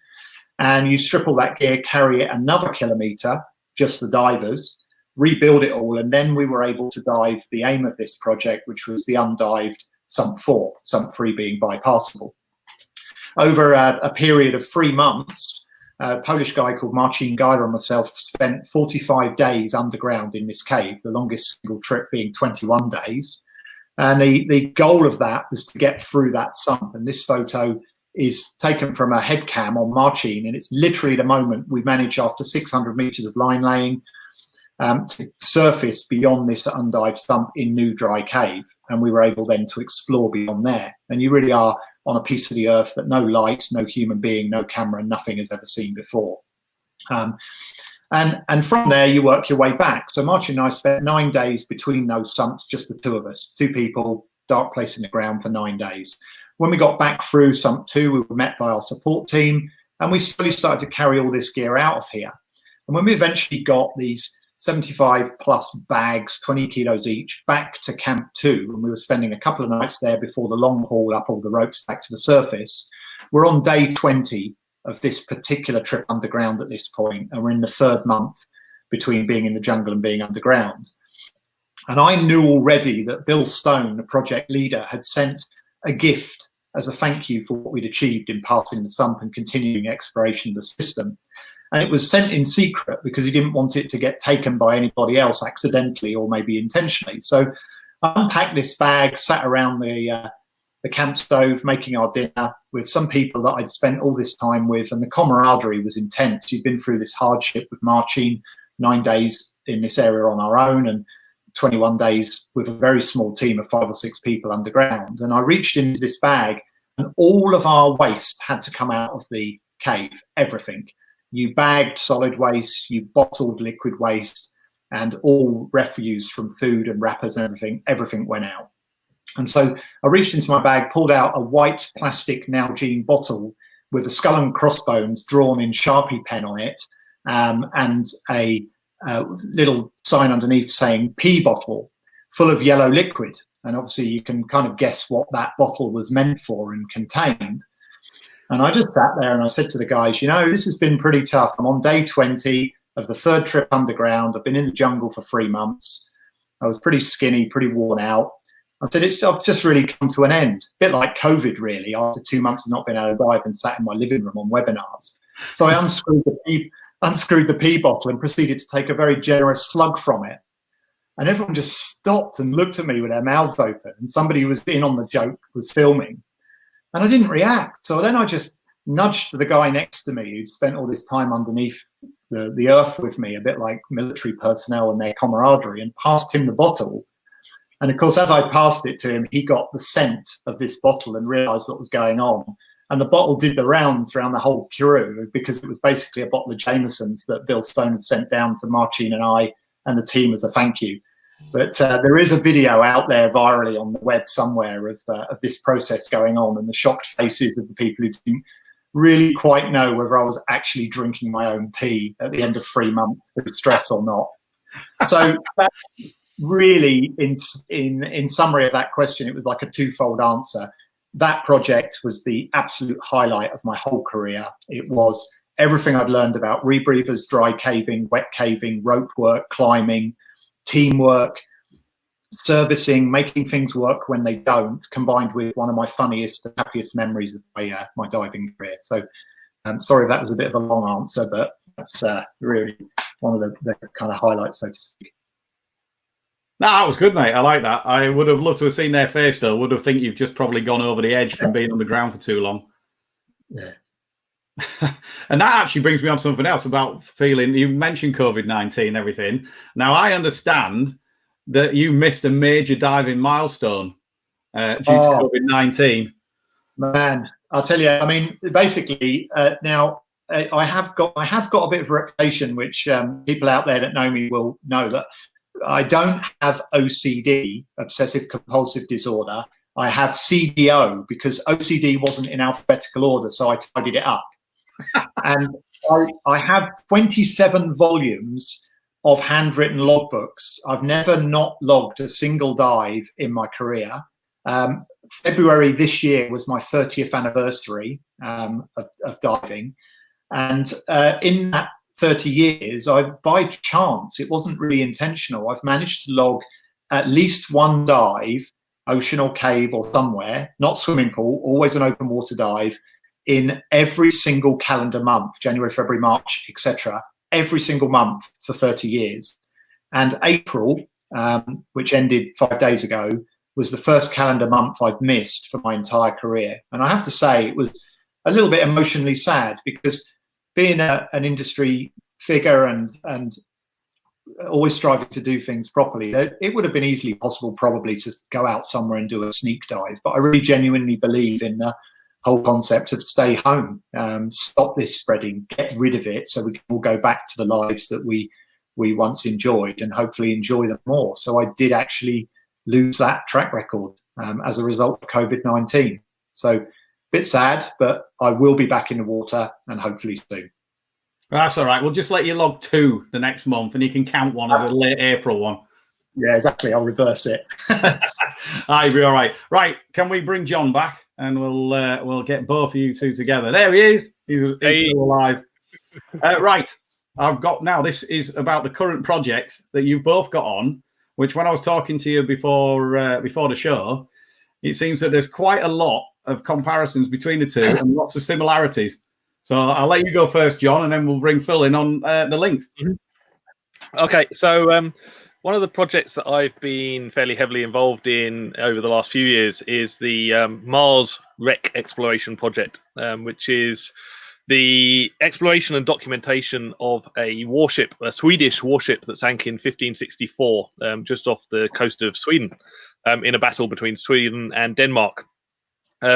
And you strip all that gear, carry it another kilometer, just the divers, rebuild it all. And then we were able to dive the aim of this project, which was the undived sump 4, sump 3 being bypassable. Over a period of 3 months, a Polish guy called Marcin Geiler and myself spent 45 days underground in this cave, the longest single trip being 21 days. And the goal of that was to get through that sump. And this photo is taken from a head cam on Marcin, and it's literally the moment we managed, after 600 meters of line laying, to surface beyond this undived sump in new dry cave. And we were able then to explore beyond there. And you really are on a piece of the earth that no light, no human being, no camera, nothing has ever seen before. And from there, you work your way back. So Marcin and I spent 9 days between those sumps, just the 2 of us, 2 people, dark place in the ground for 9 days. When we got back through sump 2, we were met by our support team, and we slowly started to carry all this gear out of here. And when we eventually got these 75 plus bags, 20 kilos each, back to Camp 2, and we were spending a couple of nights there before the long haul up all the ropes back to the surface. We're on day 20 of this particular trip underground at this point, and we're in the 3rd month between being in the jungle and being underground. And I knew already that Bill Stone, the project leader, had sent a gift as a thank you for what we'd achieved in passing the sump and continuing exploration of the system. And it was sent in secret because he didn't want it to get taken by anybody else accidentally or maybe intentionally. So I unpacked this bag, sat around the camp stove making our dinner with some people that I'd spent all this time with, and the camaraderie was intense. You'd been through this hardship with Marcin, 9 days in this area on our own, and 21 days with a very small team of 5 or 6 people underground. And I reached into this bag, and all of our waste had to come out of the cave, everything. You bagged solid waste, you bottled liquid waste, and all refuse from food and wrappers and everything went out. And so I reached into my bag, pulled out a white plastic Nalgene bottle with a skull and crossbones drawn in Sharpie pen on it, and a little sign underneath saying pee bottle, full of yellow liquid. And obviously you can kind of guess what that bottle was meant for and contained. And I just sat there and I said to the guys, you know, this has been pretty tough. I'm on day 20 of the 3rd trip underground. I've been in the jungle for 3 months. I was pretty skinny, pretty worn out. I said, I've just really come to an end. A bit like COVID, really, after 2 months of not being able to dive and sat in my living room on webinars. So I unscrewed the pee bottle and proceeded to take a very generous slug from it. And everyone just stopped and looked at me with their mouths open. And somebody who was in on the joke was filming. And I didn't react. So then I just nudged the guy next to me who'd spent all this time underneath the earth with me, a bit like military personnel and their camaraderie, and passed him the bottle. And of course, as I passed it to him, he got the scent of this bottle and realized what was going on. And the bottle did the rounds around the whole crew because it was basically a bottle of Jameson's that Bill Stone had sent down to Marcin and I and the team as a thank you. But there is a video out there virally on the web somewhere of this process going on, and the shocked faces of the people who didn't really quite know whether I was actually drinking my own pee at the end of 3 months through stress or not. So that really, in summary of that question, it was like a twofold answer. That project was the absolute highlight of my whole career. It was everything I'd learned about rebreathers, dry caving, wet caving, rope work, climbing, teamwork, servicing, making things work when they don't, combined with one of my funniest and happiest memories of my diving career. So I'm sorry if that was a bit of a long answer, but that's really one of the kind of highlights, so to speak. No, that was good, mate. I like that. I would have loved to have seen their face, though. Would have think you've just probably gone over the edge from being on the ground for too long. Yeah. And that actually brings me on to something else about feeling. You mentioned COVID-19 and everything. Now, I understand that you missed a major diving milestone due to COVID-19. Man, I'll tell you. I mean, basically, now I have got a bit of a reputation, which people out there that know me will know, that I don't have OCD, obsessive compulsive disorder. I have CDO because OCD wasn't in alphabetical order, so I tidied it up. And I have 27 volumes of handwritten logbooks. I've never not logged a single dive in my career. February this year was my 30th anniversary of diving. And in that 30 years, by chance, it wasn't really intentional, I've managed to log at least one dive, ocean or cave or somewhere, not swimming pool, always an open water dive, in every single calendar month, January, February, March, etc., every single month for 30 years. And April, which ended 5 days ago, was the first calendar month I'd missed for my entire career. And I have to say, it was a little bit emotionally sad because being an industry figure and always striving to do things properly, it would have been easily possible probably to go out somewhere and do a sneak dive. But I really genuinely believe in the whole concept of stay home, stop this spreading, get rid of it so we can all go back to the lives that we once enjoyed and hopefully enjoy them more. So I did actually lose that track record as a result of COVID-19. So a bit sad, but I will be back in the water and hopefully soon. That's all right. We'll just let you log 2 the next month and you can count one as a late April one. Yeah, exactly. I'll reverse it. I'll be all right. Right. Can we bring John back? And we'll get both of you two together. There he is. He's still alive. Right. I've got now. This is about the current projects that you've both got on. Which, when I was talking to you before the show, it seems that there's quite a lot of comparisons between the two and lots of similarities. So I'll let you go first, John, and then we'll bring Phil in on the links. Okay. So one of the projects that I've been fairly heavily involved in over the last few years is the Mars wreck exploration project, which is the exploration and documentation of a warship, a Swedish warship that sank in 1564, just off the coast of Sweden, in a battle between Sweden and Denmark.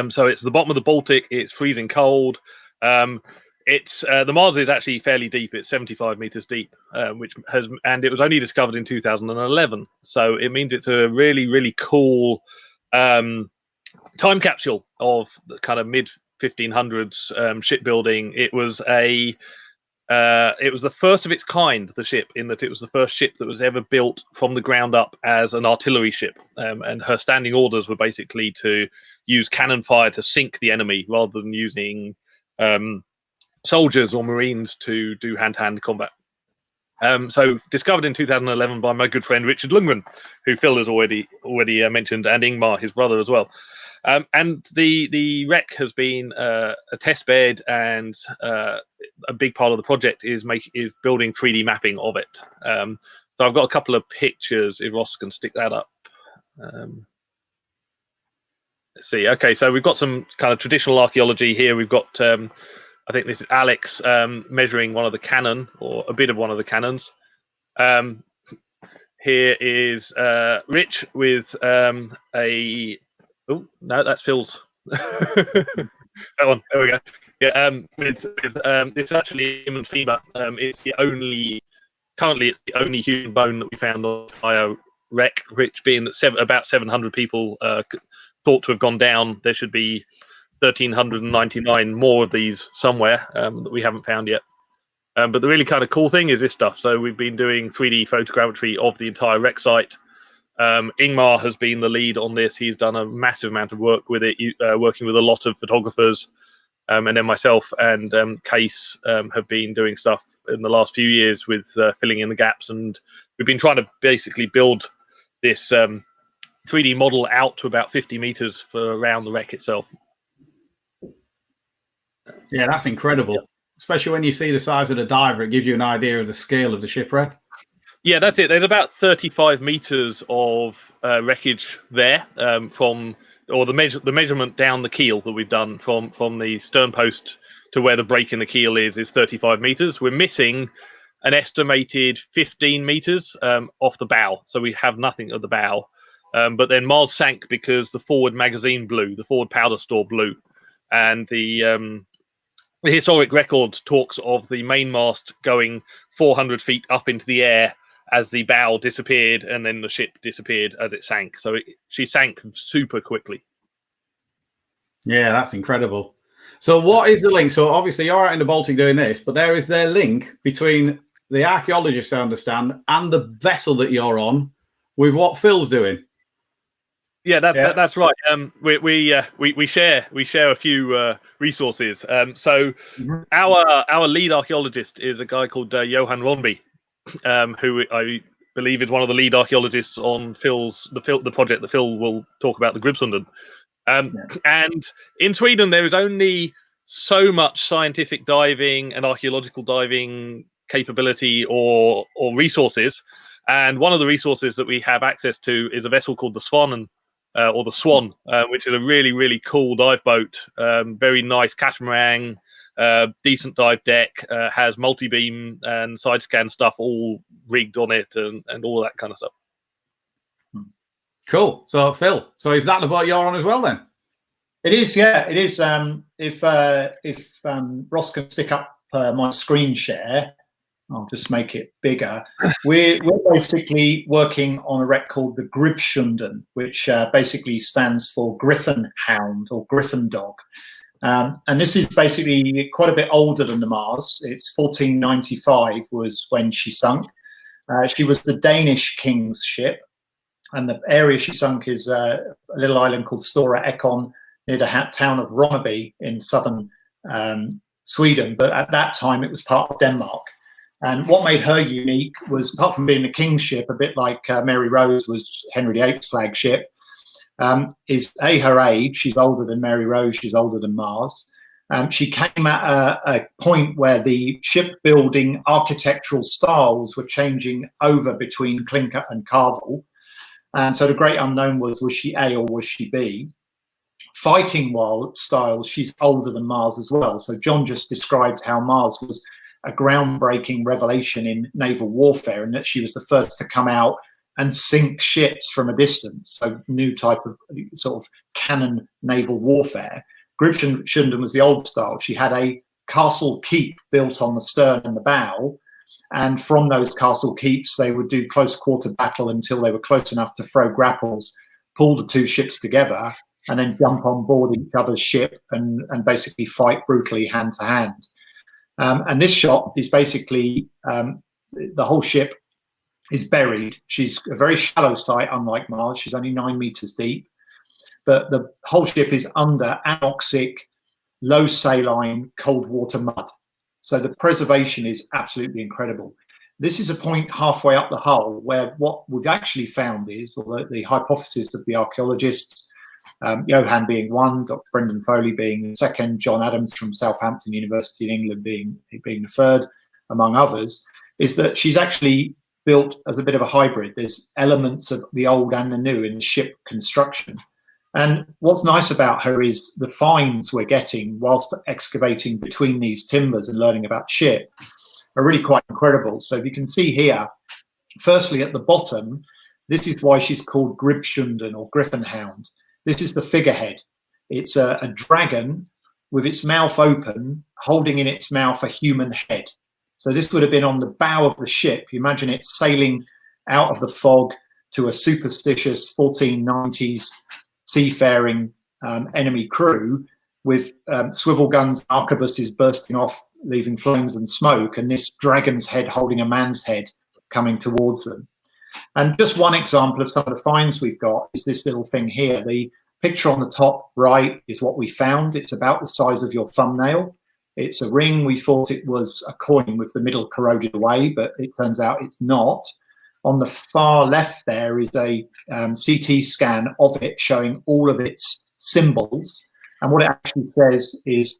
So it's the bottom of the Baltic. It's freezing cold. The Mars is actually fairly deep. It's 75 meters deep, and it was only discovered in 2011. So it means it's a really, really cool time capsule of the kind of mid 1500s shipbuilding. It was the first of its kind, the ship, in that it was the first ship that was ever built from the ground up as an artillery ship, and her standing orders were basically to use cannon fire to sink the enemy rather than using soldiers or Marines to do hand-to-hand combat. So discovered in 2011 by my good friend Richard Lundgren, who Phil has already mentioned, and Ingmar, his brother, as well. And the wreck has been a test bed, and a big part of the project is building 3D mapping of it. So I've got a couple of pictures, if Ross can stick that up. Let's see. Okay, so we've got some kind of traditional archaeology here. We've got, I think this is Alex measuring one of the cannon, or a bit of one of the cannons. Here is Rich with a... Oh, no, that's Phil's. That one. There we go. Yeah, with it's actually human femur. It's currently it's the only human bone that we found on the entire wreck, which being that about 700 people thought to have gone down. There should be 1,399 more of these somewhere that we haven't found yet. But the really kind of cool thing is this stuff. So we've been doing 3D photogrammetry of the entire wreck site. Ingmar has been the lead on this. He's done a massive amount of work with it, working with a lot of photographers. And then myself and Case have been doing stuff in the last few years with filling in the gaps. And we've been trying to basically build this 3D model out to about 50 meters around the wreck itself. Yeah, that's incredible. Yeah. Especially when you see the size of the diver, it gives you an idea of the scale of the shipwreck. Yeah, that's it. There's about 35 meters of wreckage there the measurement down the keel that we've done from the stern post to where the break in the keel is 35 meters. We're missing an estimated 15 meters off the bow, so we have nothing at the bow. But then Mars sank because the forward magazine blew, the forward powder store blew, and the historic record talks of the mainmast going 400 feet up into the air as the bow disappeared, and then the ship disappeared as it sank. So she sank super quickly. Yeah, that's incredible. So what is the link? So obviously you're out in the Baltic doing this, but there is their link between the archaeologists, I understand, and the vessel that you're on with what Phil's doing. Yeah, that's right. We share a few resources. So our lead archaeologist is a guy called Johan Ronby, who I believe is one of the lead archaeologists on the project that Phil will talk about, the Gribsunden. And in Sweden, there is only so much scientific diving and archaeological diving capability or resources. And one of the resources that we have access to is a vessel called the Swan, which is a really, really cool dive boat. Very nice catamaran, decent dive deck, has multi-beam and side scan stuff all rigged on it, and all that kind of stuff. Cool. So Phil, is that the boat you're on as well then? It is, yeah, it is. If Ross can stick up my screen share, I'll just make it bigger. We're basically working on a wreck called the Gribsunden, which basically stands for Griffin Hound or Griffin Dog. And this is basically quite a bit older than the Mars. It's 1495 was when she sunk. She was the Danish king's ship, and the area she sunk is a little island called Stora Ekon near the town of Ronneby in southern Sweden. But at that time, it was part of Denmark. And what made her unique was, apart from being a king's ship, a bit like Mary Rose was Henry VIII's flagship, is her age. She's older than Mary Rose. She's older than Mars. She came at a point where the shipbuilding architectural styles were changing over between clinker and carvel. And so the great unknown was she A or was she B? Fighting styles, she's older than Mars as well. So John just described how Mars was a groundbreaking revelation in naval warfare, and that she was the first to come out and sink ships from a distance. So new type of sort of cannon naval warfare. Gribsunden was the old style. She had a castle keep built on the stern and the bow, and from those castle keeps they would do close quarter battle until they were close enough to throw grapples, pull the two ships together, and then jump on board each other's ship and basically fight brutally hand to hand. And this shot is basically the whole ship is buried. She's a very shallow site, unlike Mars. She's only 9 meters deep, but the whole ship is under anoxic, low saline, cold water mud. So the preservation is absolutely incredible. This is a point halfway up the hull where what we've actually found is, or the hypothesis of the archaeologists, Johan being one, Dr. Brendan Foley being the second, John Adams from Southampton University in England being the third, among others, is that she's actually built as a bit of a hybrid. There's elements of the old and the new in the ship construction. And what's nice about her is the finds we're getting whilst excavating between these timbers and learning about ship are really quite incredible. So if you can see here, firstly at the bottom, this is why she's called Gribsunden or Griffin Hound. This is the figurehead. It's a dragon with its mouth open, holding in its mouth a human head. So this would have been on the bow of the ship. You imagine it sailing out of the fog to a superstitious 1490s seafaring enemy crew with swivel guns, arquebuses bursting off, leaving flames and smoke, and this dragon's head holding a man's head coming towards them. And just one example of some of the finds we've got is this little thing here. The picture on the top right is what we found. It's about the size of your thumbnail. It's a ring. We thought it was a coin with the middle corroded away, but it turns out it's not. On the far left there is a CT scan of it showing all of its symbols. And what it actually says is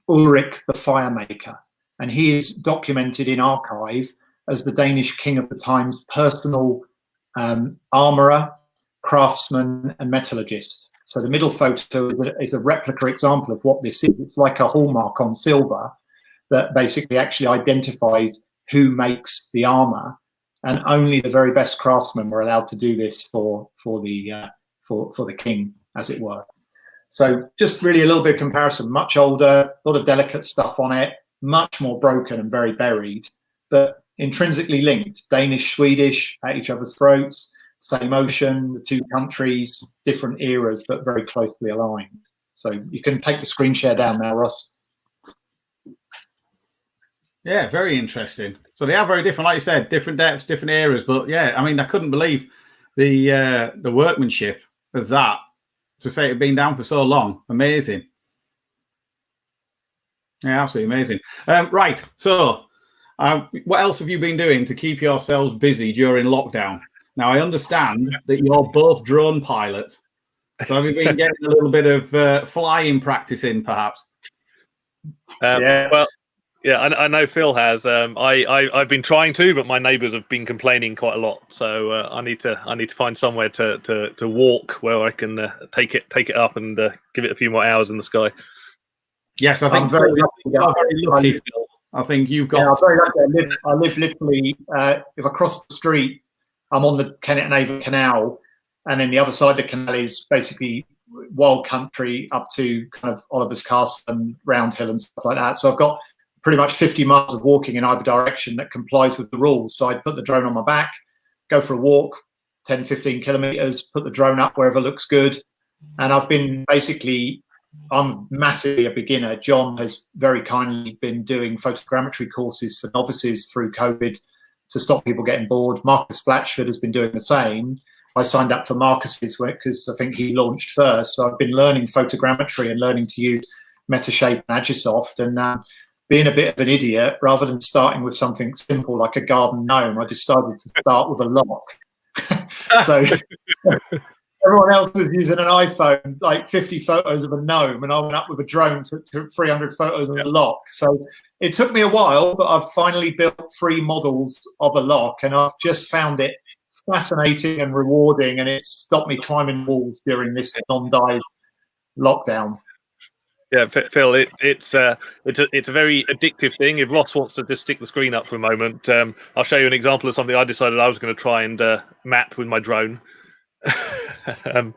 Ulrich the Firemaker. And he is documented in archive as the Danish king of the time's personal armourer, craftsman and metallurgist. So the middle photo is a replica example of what this is. It's like a hallmark on silver that basically actually identified who makes the armour, and only the very best craftsmen were allowed to do this for the king, as it were. So just really a little bit of comparison. Much older, a lot of delicate stuff on it, much more broken and very buried. But intrinsically linked. Danish, Swedish at each other's throats, same ocean, the two countries, different eras, but very closely aligned. So you can take the screen share down now, Ross. Yeah, very interesting. So they are very different, like you said, different depths, different eras. But yeah, I mean, I couldn't believe the workmanship of that, to say it had been down for so long. Amazing. Yeah, absolutely amazing. Right. So what else have you been doing to keep yourselves busy during lockdown? Now, I understand that you're both drone pilots. So have you been getting a little bit of flying practice in, perhaps? Yeah. Well, yeah, I know Phil has. I've been trying to, but my neighbours have been complaining quite a lot. So I need to find somewhere to walk where I can take it up and give it a few more hours in the sky. Yes, I think I'm very lucky, Phil. I think you've got. Yeah, I'm very lucky. I live literally. If I cross the street, I'm on the Kennet and Avon Canal, and then the other side of the canal is basically wild country up to kind of Oliver's Castle and Round Hill and stuff like that. So I've got pretty much 50 miles of walking in either direction that complies with the rules. So I put the drone on my back, go for a walk, 10, 15 kilometers, put the drone up wherever looks good. And I've been basically, I'm massively a beginner. John has very kindly been doing photogrammetry courses for novices through COVID to stop people getting bored. Marcus Blatchford has been doing the same. I signed up for Marcus's because I think he launched first. So I've been learning photogrammetry and learning to use Metashape and Agisoft, and being a bit of an idiot, rather than starting with something simple like a garden gnome, I decided to start with a lock. So everyone else was using an iPhone, like 50 photos of a gnome, and I went up with a drone to 300 photos of a lock. So it took me a while, but I've finally built 3 models of a lock, and I've just found it fascinating and rewarding, and it's stopped me climbing walls during this non-dive lockdown. Yeah, Phil, it's a very addictive thing. If Ross wants to just stick the screen up for a moment, I'll show you an example of something I decided I was going to try and map with my drone. That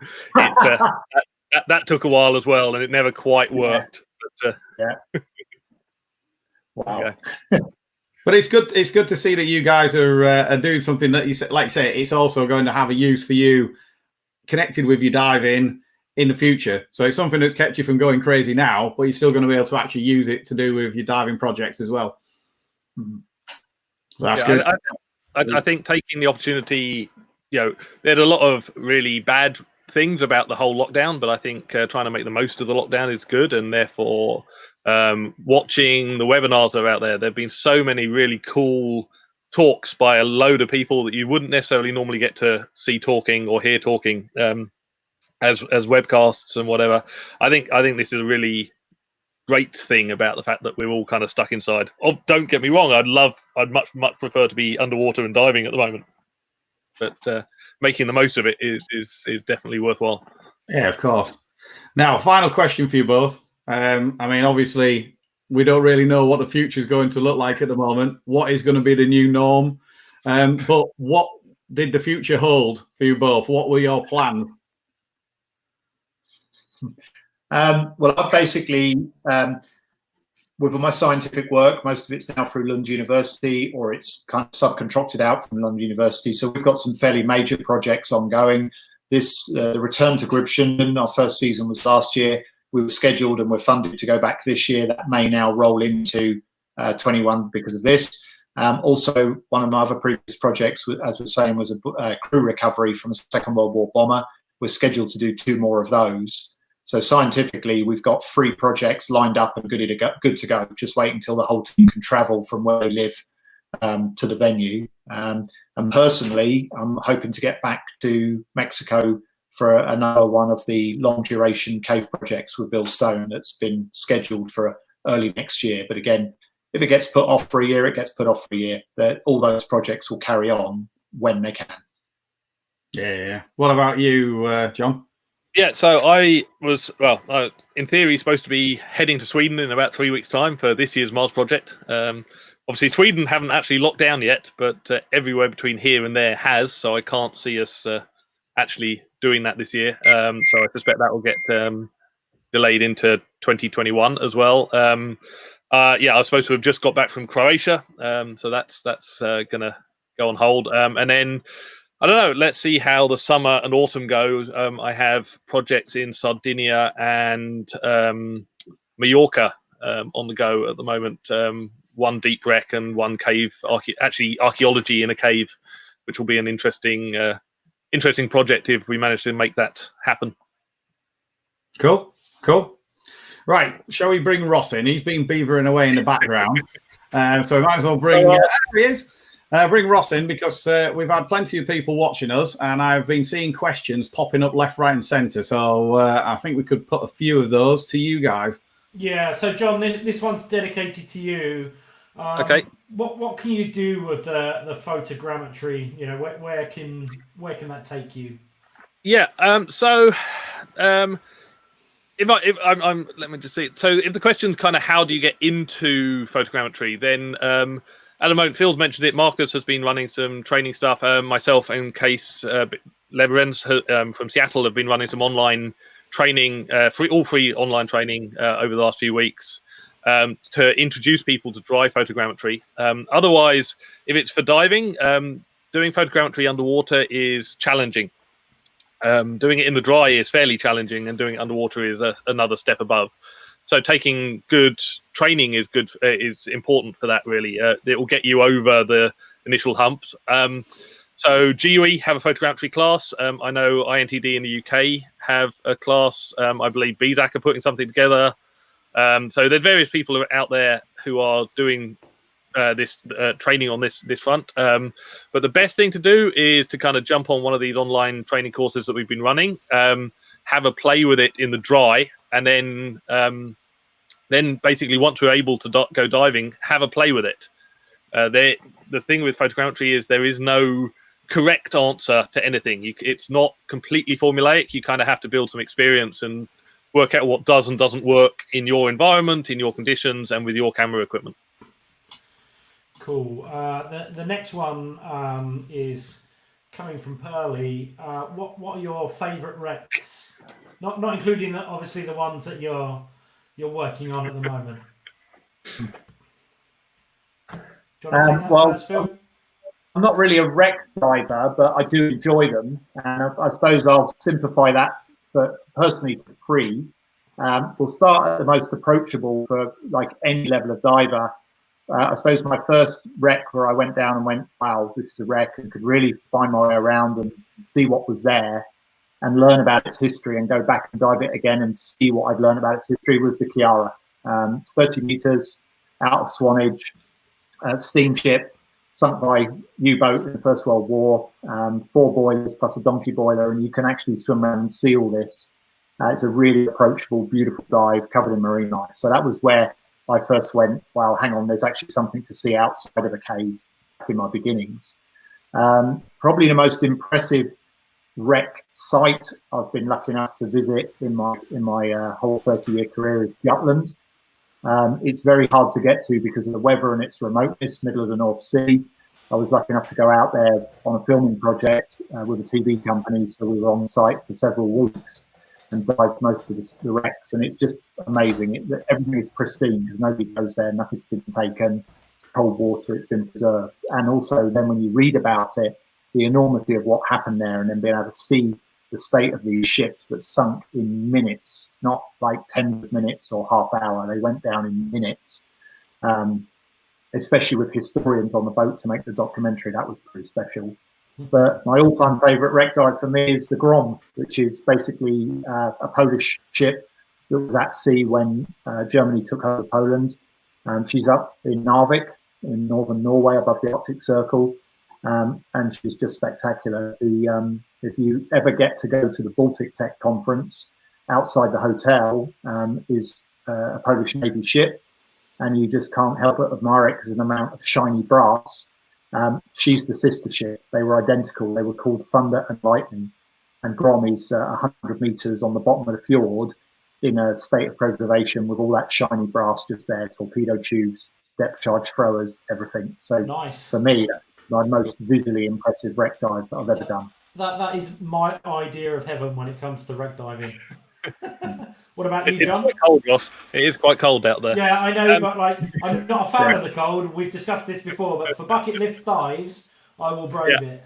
took a while as well, and it never quite worked. But, yeah. Wow. Yeah. But it's good. It's good to see that you guys are doing something that you like. You say it's also going to have a use for you, connected with your diving in the future. So it's something that's kept you from going crazy now, but you're still going to be able to actually use it to do with your diving projects as well. So that's good. I think taking the opportunity, there's a lot of really bad things about the whole lockdown, but I think trying to make the most of the lockdown is good, and therefore watching the webinars that are out there, there have been so many really cool talks by a load of people that you wouldn't necessarily normally get to see talking or hear talking as webcasts and whatever. I think this is a really great thing about the fact that we're all kind of stuck inside. Oh, don't get me wrong, I'd much prefer to be underwater and diving at the moment, but making the most of it is definitely worthwhile. Yeah, of course. Now, final question for you both. I mean, obviously, we don't really know what the future is going to look like at the moment. What is going to be the new norm? But what did the future hold for you both? What were your plans? Well, I basically, with my scientific work, most of it's now through Lund University, or it's kind of subcontracted out from Lund University. So we've got some fairly major projects ongoing. The return to Gribshen, our first season was last year. We were scheduled and we're funded to go back this year. That may now roll into 21 because of this. Also, one of my other previous projects, as we were saying, was a crew recovery from a Second World War bomber. We're scheduled to do 2 more of those. So scientifically, we've got 3 projects lined up and good to go. Just wait until the whole team can travel from where they live to the venue. And personally, I'm hoping to get back to Mexico for another one of the long duration cave projects with Bill Stone that's been scheduled for early next year. But again, if it gets put off for a year, it gets put off for a year. All those projects will carry on when they can. Yeah. What about you, John? Yeah, so I was, in theory, supposed to be heading to Sweden in about 3 weeks' time for this year's Mars project. Obviously, Sweden haven't actually locked down yet, but everywhere between here and there has, so I can't see us actually doing that this year. So I suspect that will get delayed into 2021 as well. Yeah, I was supposed to have just got back from Croatia, so that's going to go on hold. And then I don't know. Let's see how the summer and autumn go. I have projects in Sardinia and Mallorca on the go at the moment. One deep wreck and one cave. Archaeology in a cave, which will be an interesting project if we manage to make that happen. Cool. Right, shall we bring Ross in? He's been beavering away in the background, so we might as well bring. There he is. Bring Ross in because we've had plenty of people watching us, and I've been seeing questions popping up left, right, and centre. So I think we could put a few of those to you guys. Yeah. So John, this one's dedicated to you. Okay. What can you do with the photogrammetry? You know, where can that take you? Yeah. Let me just see. So if the question's kind of how do you get into photogrammetry, then at the moment, Phil's mentioned it. Marcus has been running some training stuff. Myself and Case Leverens from Seattle have been running some online training, free online training over the last few weeks to introduce people to dry photogrammetry. Otherwise, if it's for diving, doing photogrammetry underwater is challenging. Doing it in the dry is fairly challenging, and doing it underwater is another step above. So taking good training is important for that. Really, it will get you over the initial humps. So GUE have a photogrammetry class. I know INTD in the UK have a class. I believe BZAC are putting something together. So there's various people out there who are doing this training on this front. But the best thing to do is to kind of jump on one of these online training courses that we've been running, have a play with it in the dry, and then basically once we're able to go diving, have a play with it. The thing with photogrammetry is there is no correct answer to anything. It's not completely formulaic. You kind of have to build some experience and work out what does and doesn't work in your environment, in your conditions, and with your camera equipment. Cool. The next one is coming from Pearly. What are your favourite wrecks? Not including obviously the ones that you're working on at the moment. Do you want to take that first, Phil? I'm not really a wreck diver, but I do enjoy them, and I suppose I'll simplify that personally for free. We'll start at the most approachable for like any level of diver. I suppose my first wreck where I went down and went, wow, this is a wreck, and could really find my way around and see what was there and learn about its history and go back and dive it again and see what I'd learned about its history was the Chiara. 30 meters out of Swanage, steamship, sunk by U-boat in the First World War, 4 boilers plus a donkey boiler, and you can actually swim around and see all this. It's a really approachable, beautiful dive covered in marine life. So that was where I first went, wow, hang on, there's actually something to see outside of a cave in my beginnings. Probably the most impressive wreck site I've been lucky enough to visit in my whole 30-year career is Jutland. It's very hard to get to because of the weather and its remoteness, middle of the North Sea. I was lucky enough to go out there on a filming project with a TV company, so we were on site for several weeks and dived most of the wrecks, and it's just amazing. Everything is pristine because nobody goes there, nothing's been taken, it's cold water, it's been preserved. And also then when you read about it, the enormity of what happened there, and then being able to see the state of these ships that sunk in minutes, not like tens of minutes or half hour, they went down in minutes. Especially with historians on the boat to make the documentary, that was pretty special. But my all-time favourite wreck dive for me is the Grom, which is basically a Polish ship that was at sea when Germany took over Poland. She's up in Narvik in northern Norway above the Arctic Circle, and she's just spectacular. If you ever get to go to the Baltic Tech conference, outside the hotel is a Polish Navy ship, and you just can't help but admire it because of the amount of shiny brass. She's the sister ship. They were identical. They were called Thunder and Lightning. And Grom is 100 meters on the bottom of the fjord in a state of preservation with all that shiny brass just there, torpedo tubes, depth charge throwers, everything. So nice. For me, that's my most visually impressive wreck dive that I've ever done. That is my idea of heaven when it comes to wreck diving. What about you, It's John? quite cold, Ross. It is quite cold out there. Yeah, I know, but like, I'm not a fan of the cold. We've discussed this before, but for bucket lift dives, I will brave it.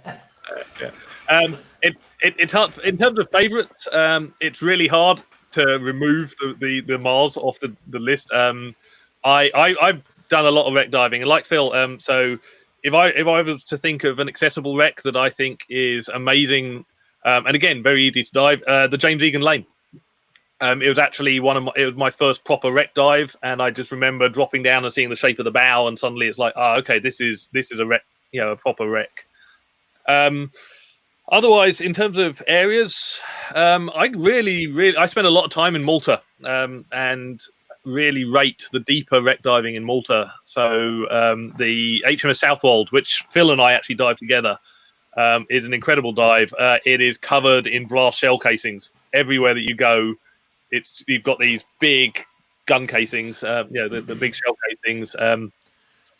It's hard in terms of favourites. It's really hard to remove the Mars off the list. I've done a lot of wreck diving, and like Phil, so if I was to think of an accessible wreck that I think is amazing, and again very easy to dive, the James Egan Lane. It was actually it was my first proper wreck dive, and I just remember dropping down and seeing the shape of the bow, and suddenly it's like, oh, okay, this is a wreck, a proper wreck. Otherwise, in terms of areas, I spent a lot of time in Malta, and really rate the deeper wreck diving in Malta. So the HMS Southwold, which Phil and I actually dived together, is an incredible dive. It is covered in brass shell casings everywhere that you go. You've got these big gun casings, the big shell casings.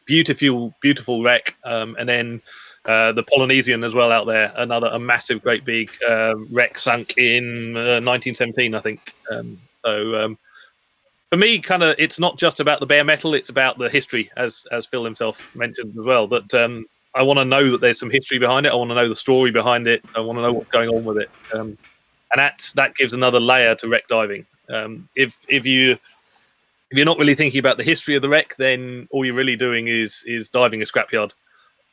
Beautiful wreck, and then the Polynesian as well out there. A massive, great big wreck sunk in 1917, I think. For me, it's not just about the bare metal; it's about the history, as Phil himself mentioned as well. That I want to know that there's some history behind it. I want to know the story behind it. I want to know what's going on with it. And that gives another layer to wreck diving. If you're not really thinking about the history of the wreck, then all you're really doing is diving a scrapyard.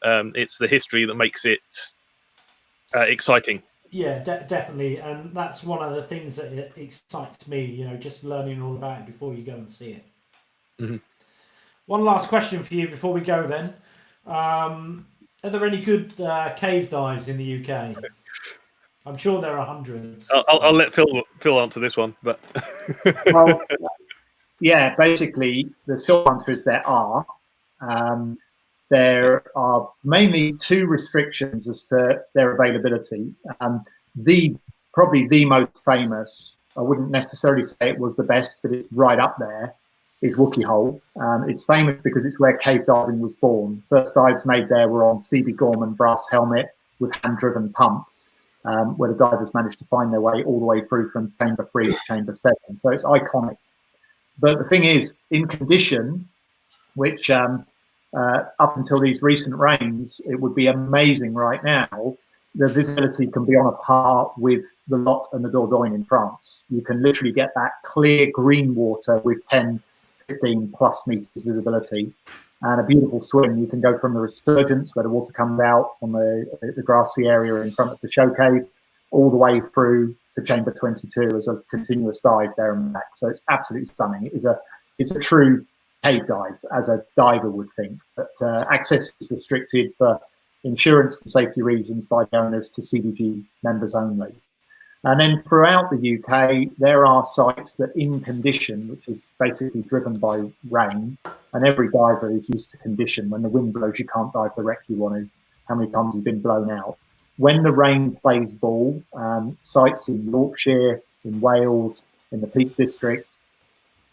It's the history that makes it exciting. Yeah, definitely, and that's one of the things that excites me. Just learning all about it before you go and see it. Mm-hmm. One last question for you before we go. Then, are there any good cave dives in the UK? I'm sure there are hundreds. I'll let Phil answer this one, but well, yeah, basically the short answer is there are. There are mainly two restrictions as to their availability. Probably the most famous, I wouldn't necessarily say it was the best, but it's right up there, is Wookey Hole. It's famous because it's where cave diving was born. First dives made there were on C.B. Gorman brass helmet with hand-driven pump, where the divers managed to find their way all the way through from chamber 3 to chamber 7. So it's iconic. But the thing is, in condition, which up until these recent rains, it would be amazing right now, the visibility can be on a par with the Lot and the Dordogne in France. You can literally get that clear green water with 10, 15 plus meters visibility and a beautiful swim. You can go from the resurgence where the water comes out on the grassy area in front of the show cave all the way through to chamber 22 as a continuous dive there and back. So it's absolutely stunning. It's a true cave dive, as a diver would think, but access is restricted for insurance and safety reasons by the owners to CDG members only. And then throughout the UK, there are sites that in condition, which is basically driven by rain, and every diver is used to condition. When the wind blows, you can't dive the wreck you want to. How many times you've been blown out? When the rain plays ball, sites in Yorkshire, in Wales, in the Peak District,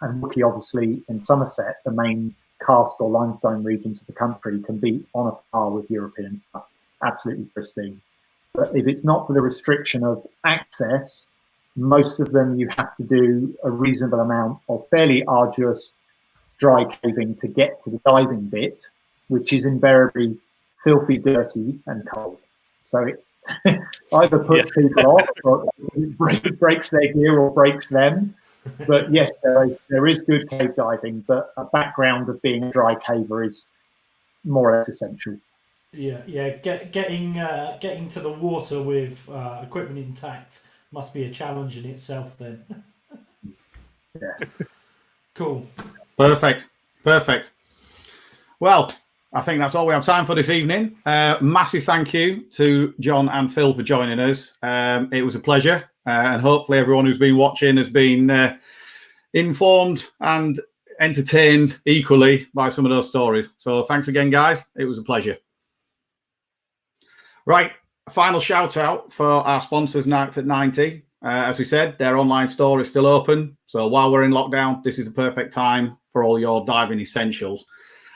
and Wookey obviously in Somerset, the main karst or limestone regions of the country, can be on a par with European stuff. Absolutely pristine. But if it's not for the restriction of access, most of them you have to do a reasonable amount of fairly arduous dry caving to get to the diving bit, which is invariably filthy, dirty and cold. So it either puts people off or it breaks their gear or breaks them. But yes, there is good cave diving, but a background of being a dry caver is more or less essential. Yeah. Getting to the water with equipment intact must be a challenge in itself. Then. Yeah. Cool. Perfect. Well, I think that's all we have time for this evening. Massive thank you to John and Phil for joining us. It was a pleasure. And hopefully everyone who's been watching has been informed and entertained equally by some of those stories. So thanks again, guys. It was a pleasure. Right. Final shout out for our sponsors, Nights at 90. As we said, their online store is still open. So while we're in lockdown, this is a perfect time for all your diving essentials.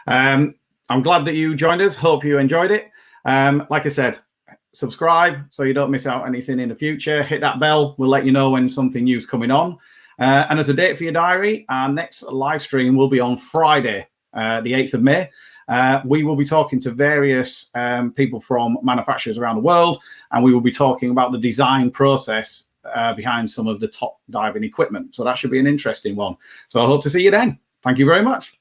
I'm glad that you joined us. Hope you enjoyed it. Like I said, subscribe so you don't miss out anything in the future. Hit that bell. We'll let you know when something new's coming on. And as a date for your diary, our next live stream will be on Friday, the 8th of May. We will be talking to various people from manufacturers around the world, and we will be talking about the design process behind some of the top diving equipment. So that should be an interesting one. So I hope to see you then. Thank you very much.